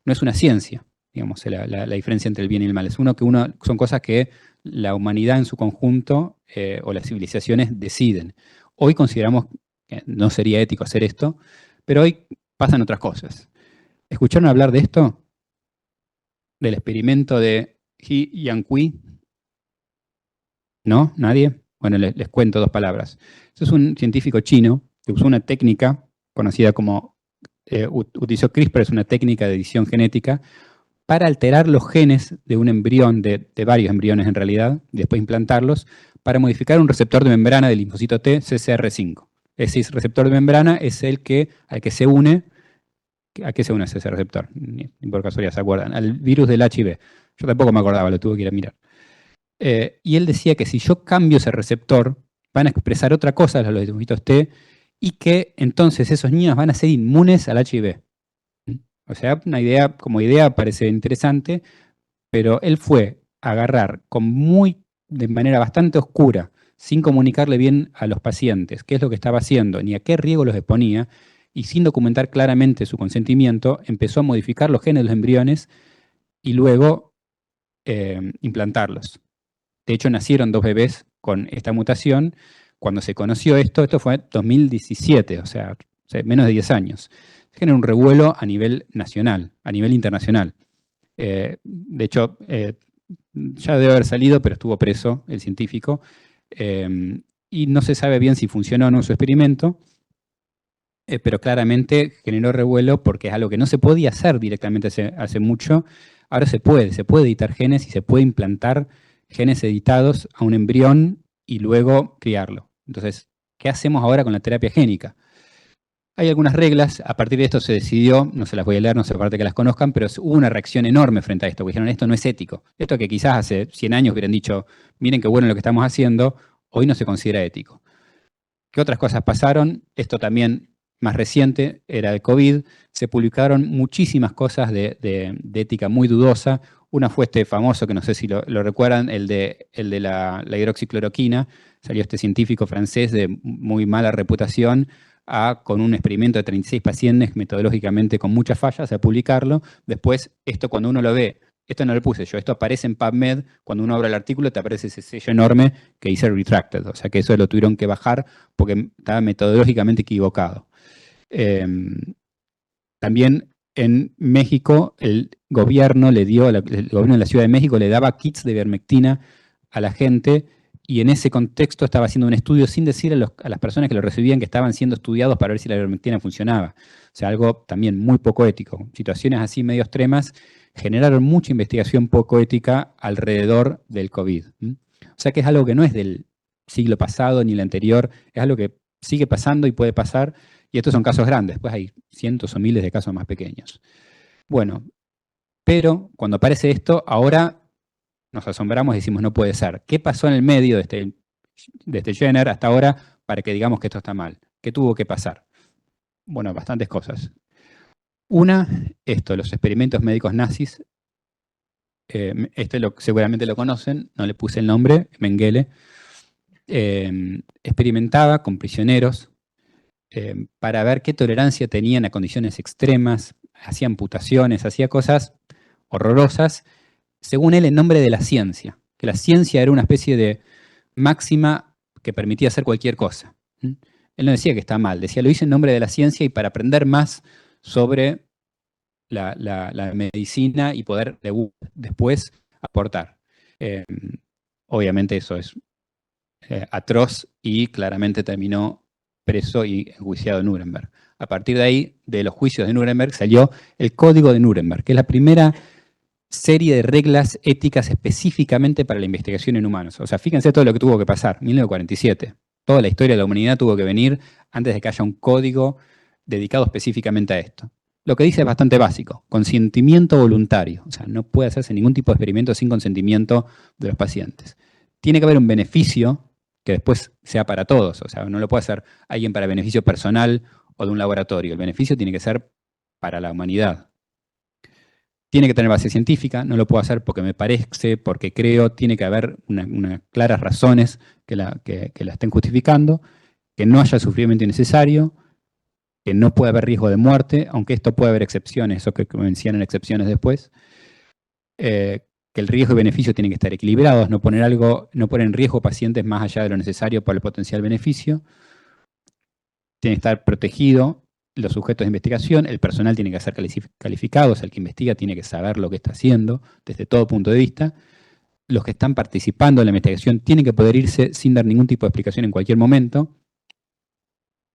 no es una ciencia, digamos, la diferencia entre el bien y el mal. Es son cosas que la humanidad en su conjunto o las civilizaciones deciden. Hoy consideramos que no sería ético hacer esto, pero hoy pasan otras cosas. ¿Escucharon hablar de esto? Del experimento de He Yang-Kui. ¿No? ¿Nadie? Bueno, les cuento 2 palabras. Este es un científico chino que usó una técnica conocida como, utilizó CRISPR, es una técnica de edición genética, para alterar los genes de un embrión, de varios embriones en realidad, y después implantarlos, para modificar un receptor de membrana del linfocito T, CCR5. Ese receptor de membrana es al que se une. ¿A qué se une ese receptor? Ni por casualidad se acuerdan. Al virus del HIV. Yo tampoco me acordaba, lo tuve que ir a mirar. Y él decía que si yo cambio ese receptor, van a expresar otra cosa los linfocitos T y que entonces esos niños van a ser inmunes al HIV. O sea, como idea parece interesante, pero él fue a agarrar de manera bastante oscura, sin comunicarle bien a los pacientes qué es lo que estaba haciendo, ni a qué riesgo los exponía, y sin documentar claramente su consentimiento, empezó a modificar los genes de los embriones y luego implantarlos. De hecho, nacieron 2 bebés con esta mutación. Cuando se conoció esto fue en 2017, o sea, menos de 10 años. Se generó un revuelo a nivel nacional, a nivel internacional. De hecho, ya debe haber salido, pero estuvo preso el científico. Y no se sabe bien si funcionó o no su experimento, pero claramente generó revuelo porque es algo que no se podía hacer directamente hace mucho. Ahora se puede editar genes y se puede implantar genes editados a un embrión y luego criarlo. Entonces, ¿qué hacemos ahora con la terapia génica? Hay algunas reglas, a partir de esto se decidió, no se las voy a leer, no se parte que las conozcan, pero hubo una reacción enorme frente a esto, porque dijeron, esto no es ético. Esto que quizás hace 100 años hubieran dicho, miren qué bueno lo que estamos haciendo, hoy no se considera ético. ¿Qué otras cosas pasaron? Esto también más reciente, era el COVID, se publicaron muchísimas cosas de ética muy dudosa. Una fue este famoso, que no sé si lo recuerdan, el de la hidroxicloroquina. Salió este científico francés de muy mala reputación con un experimento de 36 pacientes metodológicamente con muchas fallas a publicarlo. Después, esto cuando uno lo ve, esto no lo puse yo, esto aparece en PubMed, cuando uno abre el artículo te aparece ese sello enorme que dice retracted, o sea que eso lo tuvieron que bajar porque estaba metodológicamente equivocado. También en México el gobierno el gobierno de la Ciudad de México le daba kits de ivermectina a la gente y en ese contexto estaba haciendo un estudio sin decir a las personas que lo recibían que estaban siendo estudiados para ver si la ivermectina funcionaba. O sea, algo también muy poco ético. Situaciones así medio extremas generaron mucha investigación poco ética alrededor del COVID. O sea que es algo que no es del siglo pasado ni el anterior, es algo que sigue pasando y puede pasar, y estos son casos grandes, después hay cientos o miles de casos más pequeños. Bueno, pero cuando aparece esto, ahora nos asombramos y decimos no puede ser. ¿Qué pasó en el medio de este Jenner hasta ahora para que digamos que esto está mal? ¿Qué tuvo que pasar? Bueno, bastantes cosas. Una, los experimentos médicos nazis. Seguramente lo conocen, no le puse el nombre, Mengele. Experimentaba con prisioneros para ver qué tolerancia tenían a condiciones extremas, hacía amputaciones, hacía cosas horrorosas, según él, en nombre de la ciencia, que la ciencia era una especie de máxima que permitía hacer cualquier cosa. Él no decía que está mal, decía lo hice en nombre de la ciencia y para aprender más sobre la medicina y poder después aportar. Obviamente eso es atroz y claramente terminó preso y enjuiciado en Nuremberg. A partir de ahí, de los juicios de Nuremberg, salió el Código de Nuremberg, que es la primera serie de reglas éticas específicamente para la investigación en humanos. O sea, fíjense todo lo que tuvo que pasar, 1947. Toda la historia de la humanidad tuvo que venir antes de que haya un código dedicado específicamente a esto. Lo que dice es bastante básico, consentimiento voluntario. O sea, no puede hacerse ningún tipo de experimento sin consentimiento de los pacientes. Tiene que haber un beneficio que después sea para todos. O sea, no lo puede hacer alguien para beneficio personal o de un laboratorio. El beneficio tiene que ser para la humanidad. Tiene que tener base científica, no lo puedo hacer porque me parece, porque creo, tiene que haber unas claras razones que la estén justificando, que no haya sufrimiento innecesario, que no puede haber riesgo de muerte, aunque esto puede haber excepciones, eso que mencionan excepciones después, que el riesgo y beneficio tienen que estar equilibrados, no poner en riesgo pacientes más allá de lo necesario para el potencial beneficio, tiene que estar protegido los sujetos de investigación, el personal tiene que ser calificado, o sea, el que investiga tiene que saber lo que está haciendo desde todo punto de vista, los que están participando en la investigación tienen que poder irse sin dar ningún tipo de explicación en cualquier momento,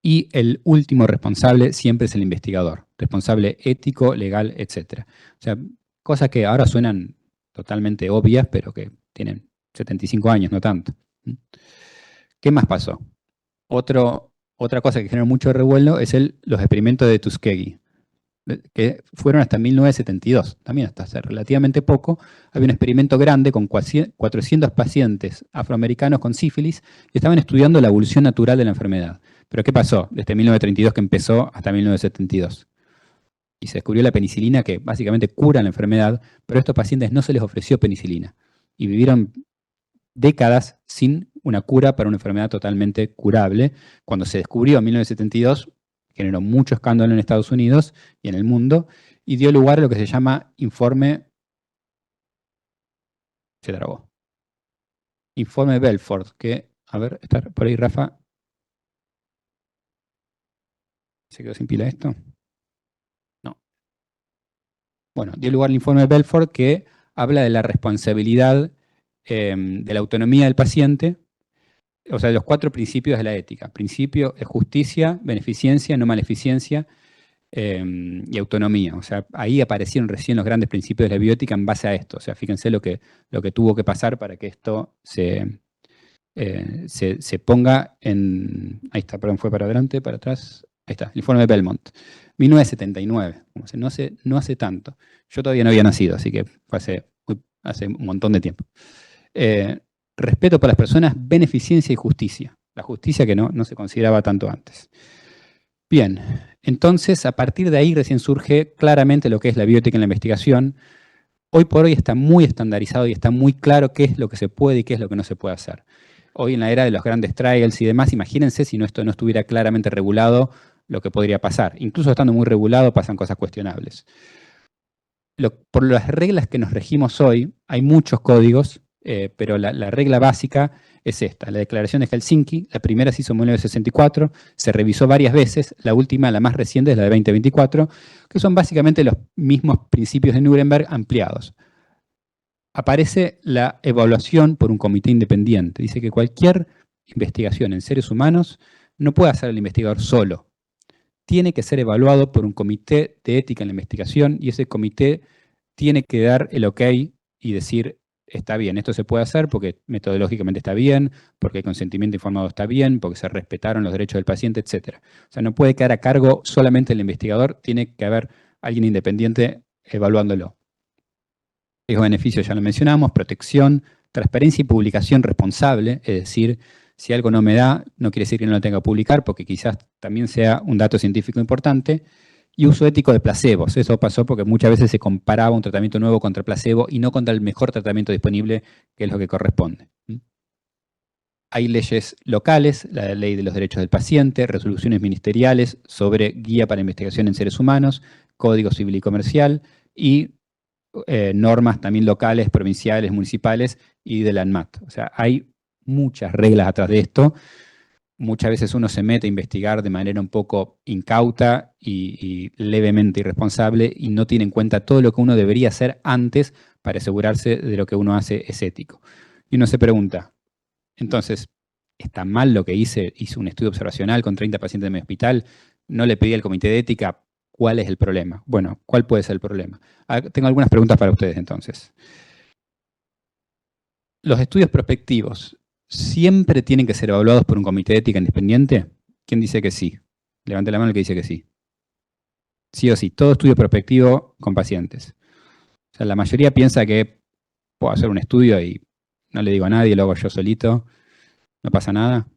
y el último responsable siempre es el investigador, responsable ético, legal, etc. O sea, cosas que ahora suenan totalmente obvias, pero que tienen 75 años, no tanto. ¿Qué más pasó? Otra cosa que generó mucho revuelo es los experimentos de Tuskegee, que fueron hasta 1972, también hasta hace relativamente poco. Había un experimento grande con 400 pacientes afroamericanos con sífilis y estaban estudiando la evolución natural de la enfermedad. Pero ¿qué pasó desde 1932 que empezó hasta 1972? Y se descubrió la penicilina que básicamente cura la enfermedad, pero a estos pacientes no se les ofreció penicilina y vivieron décadas sin una cura para una enfermedad totalmente curable. Cuando se descubrió en 1972, generó mucho escándalo en Estados Unidos y en el mundo, y dio lugar a lo que se llama informe... Se trabó. Informe Belfort, que, a ver, está por ahí Rafa. ¿Se quedó sin pila esto? No. Bueno, dio lugar al informe Belfort que habla de la responsabilidad de la autonomía del paciente, o sea, de los 4 principios de la ética. Principio es justicia, beneficencia, no maleficencia y autonomía. O sea, ahí aparecieron recién los grandes principios de la bioética en base a esto. O sea, fíjense lo que tuvo que pasar para que esto se ponga en... Ahí está, perdón, fue para adelante, para atrás. Ahí está, el informe de Belmont. 1979, no hace tanto. Yo todavía no había nacido, así que fue hace un montón de tiempo. Respeto por las personas, beneficencia y justicia. La justicia que no se consideraba tanto antes. Bien, entonces a partir de ahí recién surge claramente lo que es la bioética en la investigación. Hoy por hoy está muy estandarizado y está muy claro qué es lo que se puede y qué es lo que no se puede hacer. Hoy en la era de los grandes trials y demás, imagínense si esto no estuviera claramente regulado, lo que podría pasar. Incluso estando muy regulado pasan cosas cuestionables. Por las reglas que nos regimos hoy, hay muchos códigos, pero la regla básica es esta, la Declaración de Helsinki. La primera se hizo en 1964, se revisó varias veces, la última, la más reciente, es la de 2024, que son básicamente los mismos principios de Nuremberg ampliados. Aparece la evaluación por un comité independiente. Dice que cualquier investigación en seres humanos no puede hacer el investigador solo. Tiene que ser evaluado por un comité de ética en la investigación y ese comité tiene que dar el ok y decir, está bien, esto se puede hacer porque metodológicamente está bien, porque el consentimiento informado está bien, porque se respetaron los derechos del paciente, etc. O sea, no puede quedar a cargo solamente el investigador, tiene que haber alguien independiente evaluándolo. Riesgo de beneficio ya lo mencionamos, protección, transparencia y publicación responsable, es decir, si algo no me da, no quiere decir que no lo tenga que publicar, porque quizás también sea un dato científico importante. Y uso ético de placebos. Eso pasó porque muchas veces se comparaba un tratamiento nuevo contra placebo y no contra el mejor tratamiento disponible, que es lo que corresponde. Hay leyes locales, la ley de los derechos del paciente, resoluciones ministeriales sobre guía para investigación en seres humanos, código civil y comercial y normas también locales, provinciales, municipales y de la ANMAT. O sea, hay muchas reglas atrás de esto. Muchas veces uno se mete a investigar de manera un poco incauta y levemente irresponsable y no tiene en cuenta todo lo que uno debería hacer antes para asegurarse de lo que uno hace es ético. Y uno se pregunta, entonces, ¿está mal lo que hice? Hice un estudio observacional con 30 pacientes en mi hospital, no le pedí al comité de ética, ¿cuál es el problema? Bueno, ¿cuál puede ser el problema? Tengo algunas preguntas para ustedes entonces. Los estudios prospectivos, ¿siempre tienen que ser evaluados por un comité de ética independiente? ¿Quién dice que sí? Levante la mano el que dice que sí. Sí o sí, todo estudio prospectivo con pacientes. O sea, la mayoría piensa que puedo hacer un estudio y no le digo a nadie, lo hago yo solito, no pasa nada.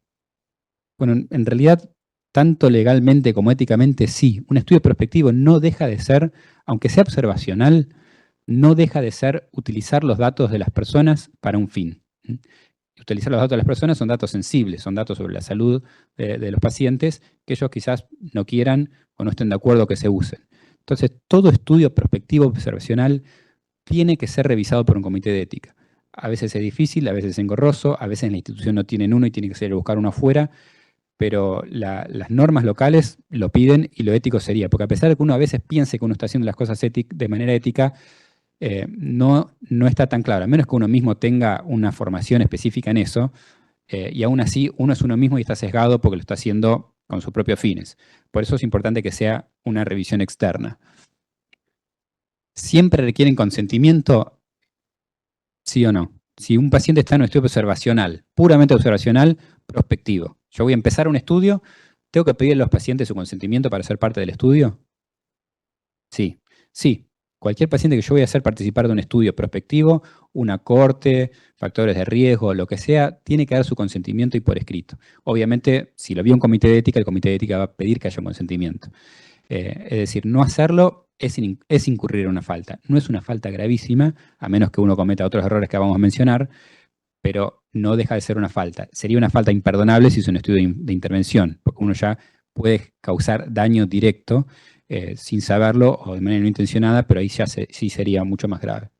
Bueno, en realidad, tanto legalmente como éticamente, sí. Un estudio prospectivo no deja de ser, aunque sea observacional, no deja de ser utilizar los datos de las personas para un fin. Utilizar los datos de las personas son datos sensibles, son datos sobre la salud de los pacientes que ellos quizás no quieran o no estén de acuerdo que se usen. Entonces, todo estudio prospectivo observacional tiene que ser revisado por un comité de ética. A veces es difícil, a veces es engorroso, a veces en la institución no tienen uno y tienen que salir a buscar uno afuera, pero las normas locales lo piden y lo ético sería, porque a pesar de que uno a veces piense que uno está haciendo las cosas de manera ética, no está tan claro, a menos que uno mismo tenga una formación específica en eso, y aún así uno es uno mismo y está sesgado porque lo está haciendo con sus propios fines. Por eso es importante que sea una revisión externa. ¿Siempre requieren consentimiento? ¿Sí o no? Si un paciente está en un estudio observacional, puramente observacional, prospectivo. Yo voy a empezar un estudio, ¿tengo que pedirle a los pacientes su consentimiento para ser parte del estudio? Sí, sí. Cualquier paciente que yo voy a hacer participar de un estudio prospectivo, una corte, factores de riesgo, lo que sea, tiene que dar su consentimiento y por escrito. Obviamente, si lo vio un comité de ética, el comité de ética va a pedir que haya un consentimiento. Es decir, no hacerlo es incurrir en una falta. No es una falta gravísima, a menos que uno cometa otros errores que vamos a mencionar, pero no deja de ser una falta. Sería una falta imperdonable si es un estudio de intervención, porque uno ya puede causar daño directo sin saberlo o de manera no intencionada, pero ahí ya sí sería mucho más grave.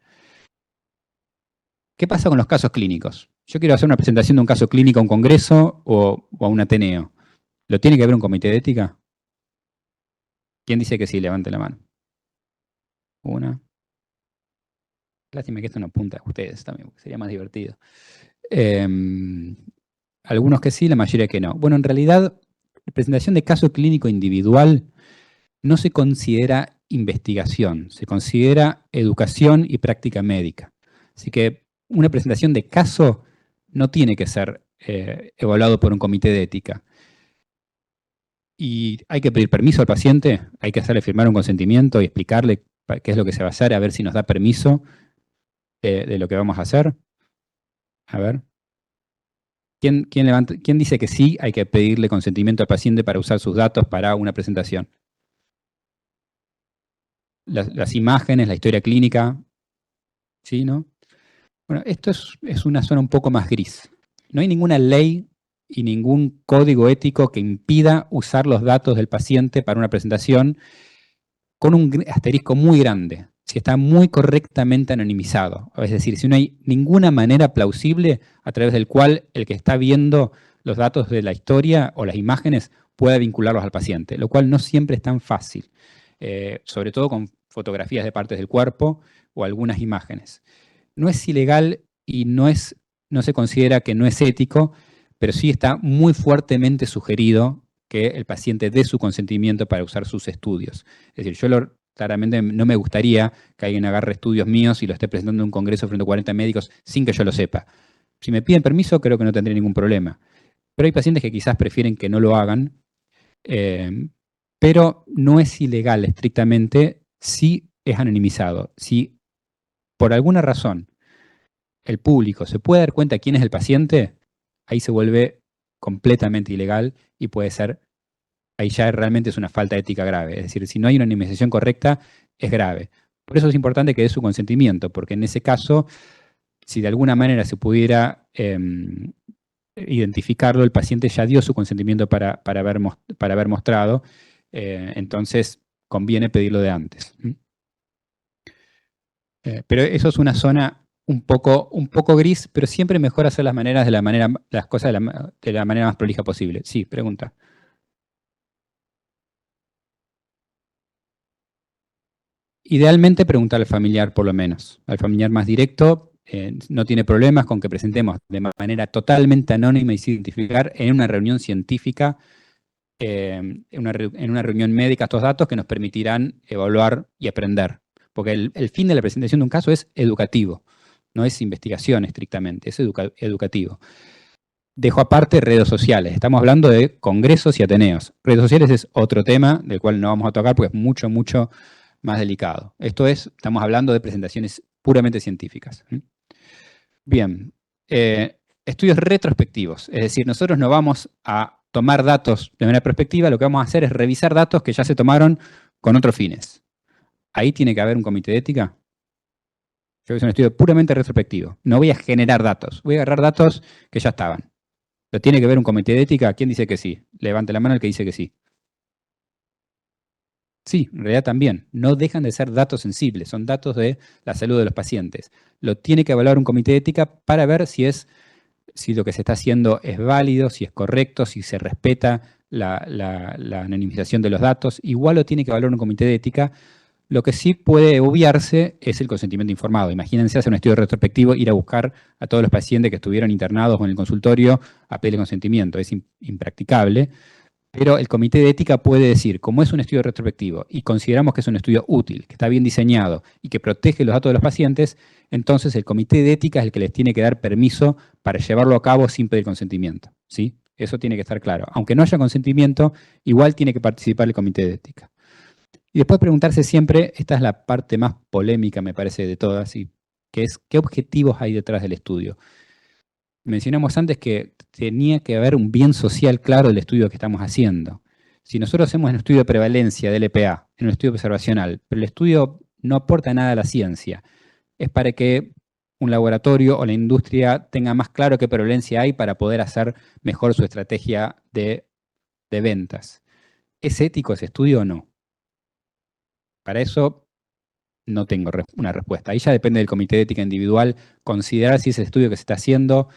¿Qué pasa con los casos clínicos? Yo quiero hacer una presentación de un caso clínico a un congreso o a un Ateneo. ¿Lo tiene que ver un comité de ética? ¿Quién dice que sí? Levante la mano. Una. Lástima que esto no apunta a ustedes también, porque sería más divertido. Algunos que sí, la mayoría que no. Bueno, en realidad, la presentación de caso clínico individual no se considera investigación, se considera educación y práctica médica. Así que una presentación de caso no tiene que ser evaluado por un comité de ética. Y hay que pedir permiso al paciente, hay que hacerle firmar un consentimiento y explicarle qué es lo que se va a hacer, a ver si nos da permiso de lo que vamos a hacer. A ver. ¿Quién dice que sí hay que pedirle consentimiento al paciente para usar sus datos para una presentación? Las imágenes, la historia clínica, ¿sí, no? Bueno, esto es una zona un poco más gris. No hay ninguna ley y ningún código ético que impida usar los datos del paciente para una presentación con un asterisco muy grande, si está muy correctamente anonimizado. Es decir, si no hay ninguna manera plausible a través del cual el que está viendo los datos de la historia o las imágenes pueda vincularlos al paciente, lo cual no siempre es tan fácil, sobre todo con fotografías de partes del cuerpo o algunas imágenes. No es ilegal y no se considera que no es ético, pero sí está muy fuertemente sugerido que el paciente dé su consentimiento para usar sus estudios. Es decir, claramente no me gustaría que alguien agarre estudios míos y lo esté presentando en un congreso frente a 40 médicos sin que yo lo sepa. Si me piden permiso, creo que no tendría ningún problema. Pero hay pacientes que quizás prefieren que no lo hagan, pero no es ilegal estrictamente si es anonimizado. Si por alguna razón el público se puede dar cuenta quién es el paciente, ahí se vuelve completamente ilegal y puede ser, ahí ya realmente es una falta ética grave. Es decir, si no hay una anonimización correcta, es grave. Por eso es importante que dé su consentimiento, porque en ese caso, si de alguna manera se pudiera identificarlo, el paciente ya dio su consentimiento para haber mostrado, entonces conviene pedirlo de antes. Pero eso es una zona un poco gris, pero siempre mejor hacer las cosas de la manera más prolija posible. Sí, pregunta. Idealmente preguntar al familiar por lo menos. Al familiar más directo no tiene problemas con que presentemos de manera totalmente anónima y sin identificar en una reunión científica, en una reunión médica estos datos que nos permitirán evaluar y aprender. Porque el fin de la presentación de un caso es educativo, no es investigación estrictamente, es educativo. Dejo aparte redes sociales. Estamos hablando de congresos y ateneos. Redes sociales es otro tema del cual no vamos a tocar porque es mucho, mucho más delicado. Esto es, estamos hablando de presentaciones puramente científicas. Bien, estudios retrospectivos. Es decir, nosotros no vamos a tomar datos de manera prospectiva, lo que vamos a hacer es revisar datos que ya se tomaron con otros fines. Ahí tiene que haber un comité de ética. Yo es un estudio puramente retrospectivo. No voy a generar datos, voy a agarrar datos que ya estaban. ¿Lo tiene que ver un comité de ética? ¿Quién dice que sí? Levante la mano el que dice que sí. Sí, en realidad también. No dejan de ser datos sensibles, son datos de la salud de los pacientes. Lo tiene que evaluar un comité de ética para ver si lo que se está haciendo es válido, si es correcto, si se respeta la anonimización de los datos. Igual lo tiene que evaluar un comité de ética. Lo que sí puede obviarse es el consentimiento informado. Imagínense hacer un estudio retrospectivo, ir a buscar a todos los pacientes que estuvieron internados o en el consultorio a pedirle consentimiento. Es impracticable. Pero el comité de ética puede decir, como es un estudio retrospectivo y consideramos que es un estudio útil, que está bien diseñado y que protege los datos de los pacientes, entonces el comité de ética es el que les tiene que dar permiso para llevarlo a cabo sin pedir consentimiento. ¿Sí? Eso tiene que estar claro. Aunque no haya consentimiento, igual tiene que participar el comité de ética. Y después preguntarse siempre, esta es la parte más polémica, me parece, de todas, y que es, ¿qué objetivos hay detrás del estudio? Mencionamos antes que tenía que haber un bien social claro del estudio que estamos haciendo. Si nosotros hacemos un estudio de prevalencia del LPA, en un estudio observacional, pero el estudio no aporta nada a la ciencia, es para que un laboratorio o la industria tenga más claro qué prevalencia hay para poder hacer mejor su estrategia de ventas. ¿Es ético ese estudio o no? Para eso no tengo una respuesta. Ahí ya depende del comité de ética individual considerar si ese estudio que se está haciendo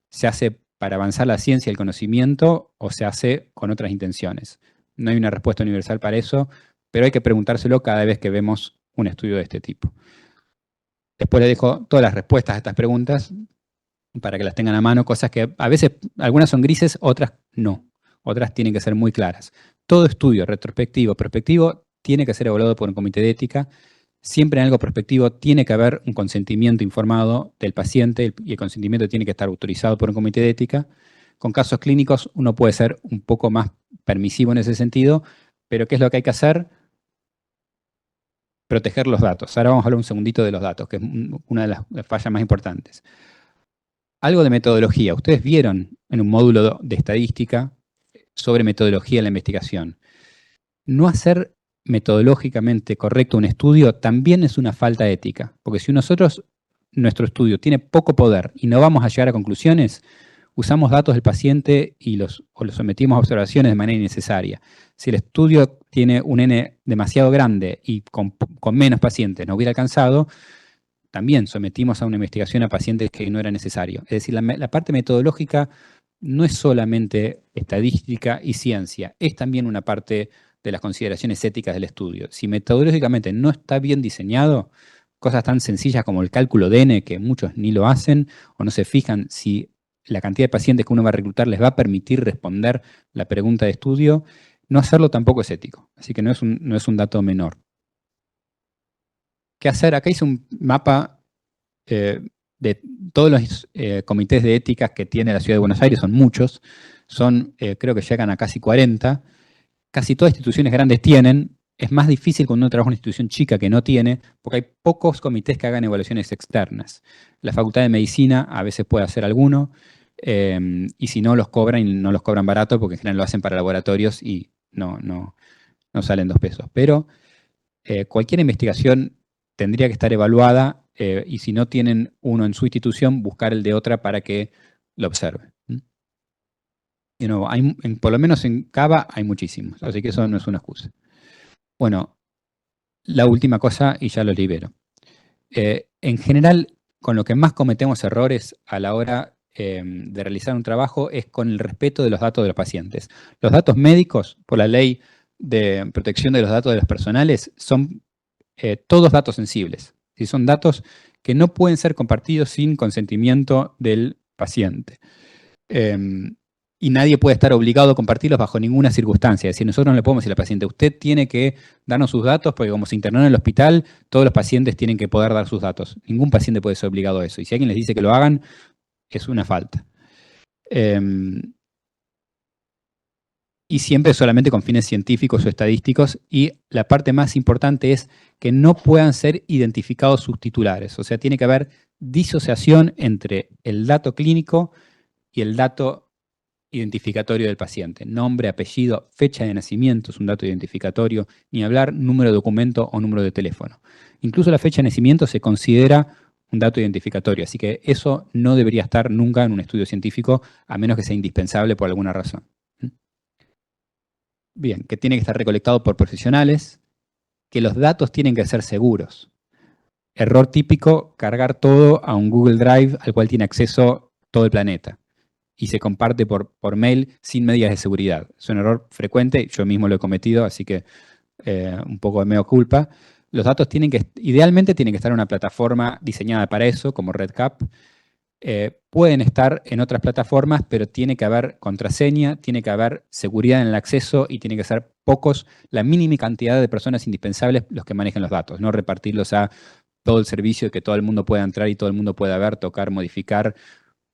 se hace para avanzar la ciencia y el conocimiento o se hace con otras intenciones. No hay una respuesta universal para eso, pero hay que preguntárselo cada vez que vemos un estudio de este tipo. Después les dejo todas las respuestas a estas preguntas para que las tengan a mano, cosas que a veces algunas son grises, otras no. Otras tienen que ser muy claras. Todo estudio retrospectivo, prospectivo, tiene que ser evaluado por un comité de ética. Siempre en algo prospectivo tiene que haber un consentimiento informado del paciente y el consentimiento tiene que estar autorizado por un comité de ética. Con casos clínicos uno puede ser un poco más permisivo en ese sentido, pero ¿qué es lo que hay que hacer? Proteger los datos. Ahora vamos a hablar un segundito de los datos, que es una de las fallas más importantes. Algo de metodología. Ustedes vieron en un módulo de estadística sobre metodología en la investigación. No hacer metodológicamente correcto un estudio también es una falta ética, porque si nuestro estudio tiene poco poder y no vamos a llegar a conclusiones, usamos datos del paciente y los sometimos a observaciones de manera innecesaria. Si el estudio tiene un N demasiado grande y con menos pacientes no hubiera alcanzado, también sometimos a una investigación a pacientes que no era necesario. Es decir, la parte metodológica no es solamente estadística y ciencia, es también una parte de las consideraciones éticas del estudio. Si metodológicamente no está bien diseñado, cosas tan sencillas como el cálculo de N, que muchos ni lo hacen o no se fijan si la cantidad de pacientes que uno va a reclutar les va a permitir responder la pregunta de estudio, no hacerlo tampoco es ético. Así que no es un dato menor. ¿Qué hacer? Acá hice un mapa de todos los comités de ética que tiene la Ciudad de Buenos Aires, son muchos, creo que llegan a casi 40. Casi todas las instituciones grandes tienen. Es más difícil cuando uno trabaja en una institución chica que no tiene, porque hay pocos comités que hagan evaluaciones externas. La Facultad de Medicina a veces puede hacer alguno, y si no los cobran, y no los cobran barato, porque en general lo hacen para laboratorios y no salen 2 pesos. Pero cualquier investigación tendría que estar evaluada, y si no tienen uno en su institución, buscar el de otra para que lo observe. Y no, por lo menos en Cava hay muchísimos, así que eso no es una excusa. Bueno, la última cosa y ya lo libero. En general, con lo que más cometemos errores a la hora de realizar un trabajo es con el respeto de los datos de los pacientes. Los datos médicos, por la ley de protección de los datos de los personales, son todos datos sensibles. ¿Sí? Son datos que no pueden ser compartidos sin consentimiento del paciente. Y nadie puede estar obligado a compartirlos bajo ninguna circunstancia. Es decir, nosotros no le podemos decir al paciente, usted tiene que darnos sus datos, porque como se internó en el hospital, todos los pacientes tienen que poder dar sus datos. Ningún paciente puede ser obligado a eso. Y si alguien les dice que lo hagan, es una falta. Y siempre solamente con fines científicos o estadísticos. Y la parte más importante es que no puedan ser identificados sus titulares. O sea, tiene que haber disociación entre el dato clínico y el dato identificatorio del paciente. Nombre, apellido, fecha de nacimiento es un dato identificatorio, ni hablar número de documento o número de teléfono. Incluso la fecha de nacimiento se considera un dato identificatorio, así que eso no debería estar nunca en un estudio científico, a menos que sea indispensable por alguna razón. Bien, que tiene que estar recolectado por profesionales, que los datos tienen que ser seguros. Error típico, cargar todo a un Google Drive al cual tiene acceso todo el planeta y se comparte por mail sin medidas de seguridad. Es un error frecuente, yo mismo lo he cometido, así que un poco de mea culpa. Los datos idealmente tienen que estar en una plataforma diseñada para eso, como RedCap. Pueden estar en otras plataformas, pero tiene que haber contraseña, tiene que haber seguridad en el acceso y tiene que ser pocos, la mínima cantidad de personas indispensables los que manejen los datos, no repartirlos a todo el servicio, que todo el mundo pueda entrar y todo el mundo pueda ver, tocar, modificar.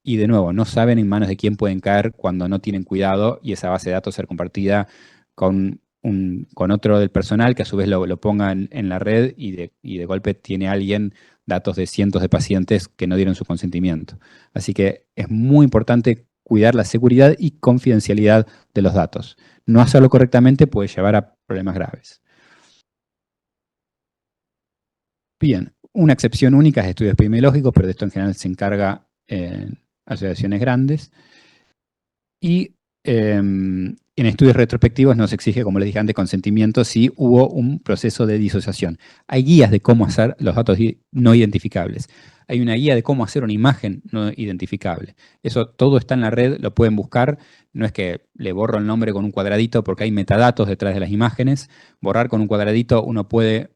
Y de nuevo, no saben en manos de quién pueden caer cuando no tienen cuidado y esa base de datos ser compartida con otro del personal que a su vez lo ponga en la red y de golpe tiene alguien datos de cientos de pacientes que no dieron su consentimiento. Así que es muy importante cuidar la seguridad y confidencialidad de los datos. No hacerlo correctamente puede llevar a problemas graves. Bien, una excepción única es estudios epidemiológicos, pero de esto en general se encarga asociaciones grandes. Y en estudios retrospectivos no se exige, como les dije antes, consentimiento si hubo un proceso de disociación. Hay guías de cómo hacer los datos no identificables. Hay una guía de cómo hacer una imagen no identificable. Eso todo está en la red, lo pueden buscar. No es que le borro el nombre con un cuadradito porque hay metadatos detrás de las imágenes. Borrar con un cuadradito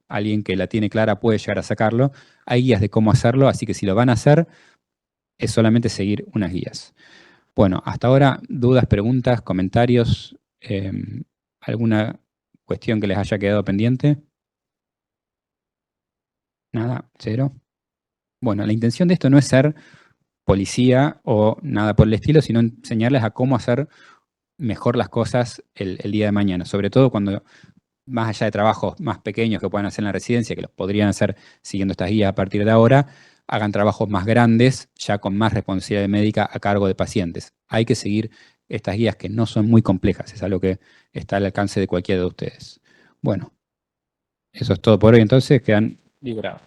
alguien que la tiene clara puede llegar a sacarlo. Hay guías de cómo hacerlo, así que si lo van a hacer, es solamente seguir unas guías. Bueno, hasta ahora, dudas, preguntas, comentarios, alguna cuestión que les haya quedado pendiente. Nada, cero. Bueno, la intención de esto no es ser policía o nada por el estilo, sino enseñarles a cómo hacer mejor las cosas el día de mañana, sobre todo cuando, más allá de trabajos más pequeños que puedan hacer en la residencia, que los podrían hacer siguiendo estas guías a partir de ahora, hagan trabajos más grandes, ya con más responsabilidad médica a cargo de pacientes. Hay que seguir estas guías que no son muy complejas, es algo que está al alcance de cualquiera de ustedes. Bueno, eso es todo por hoy, entonces quedan librados.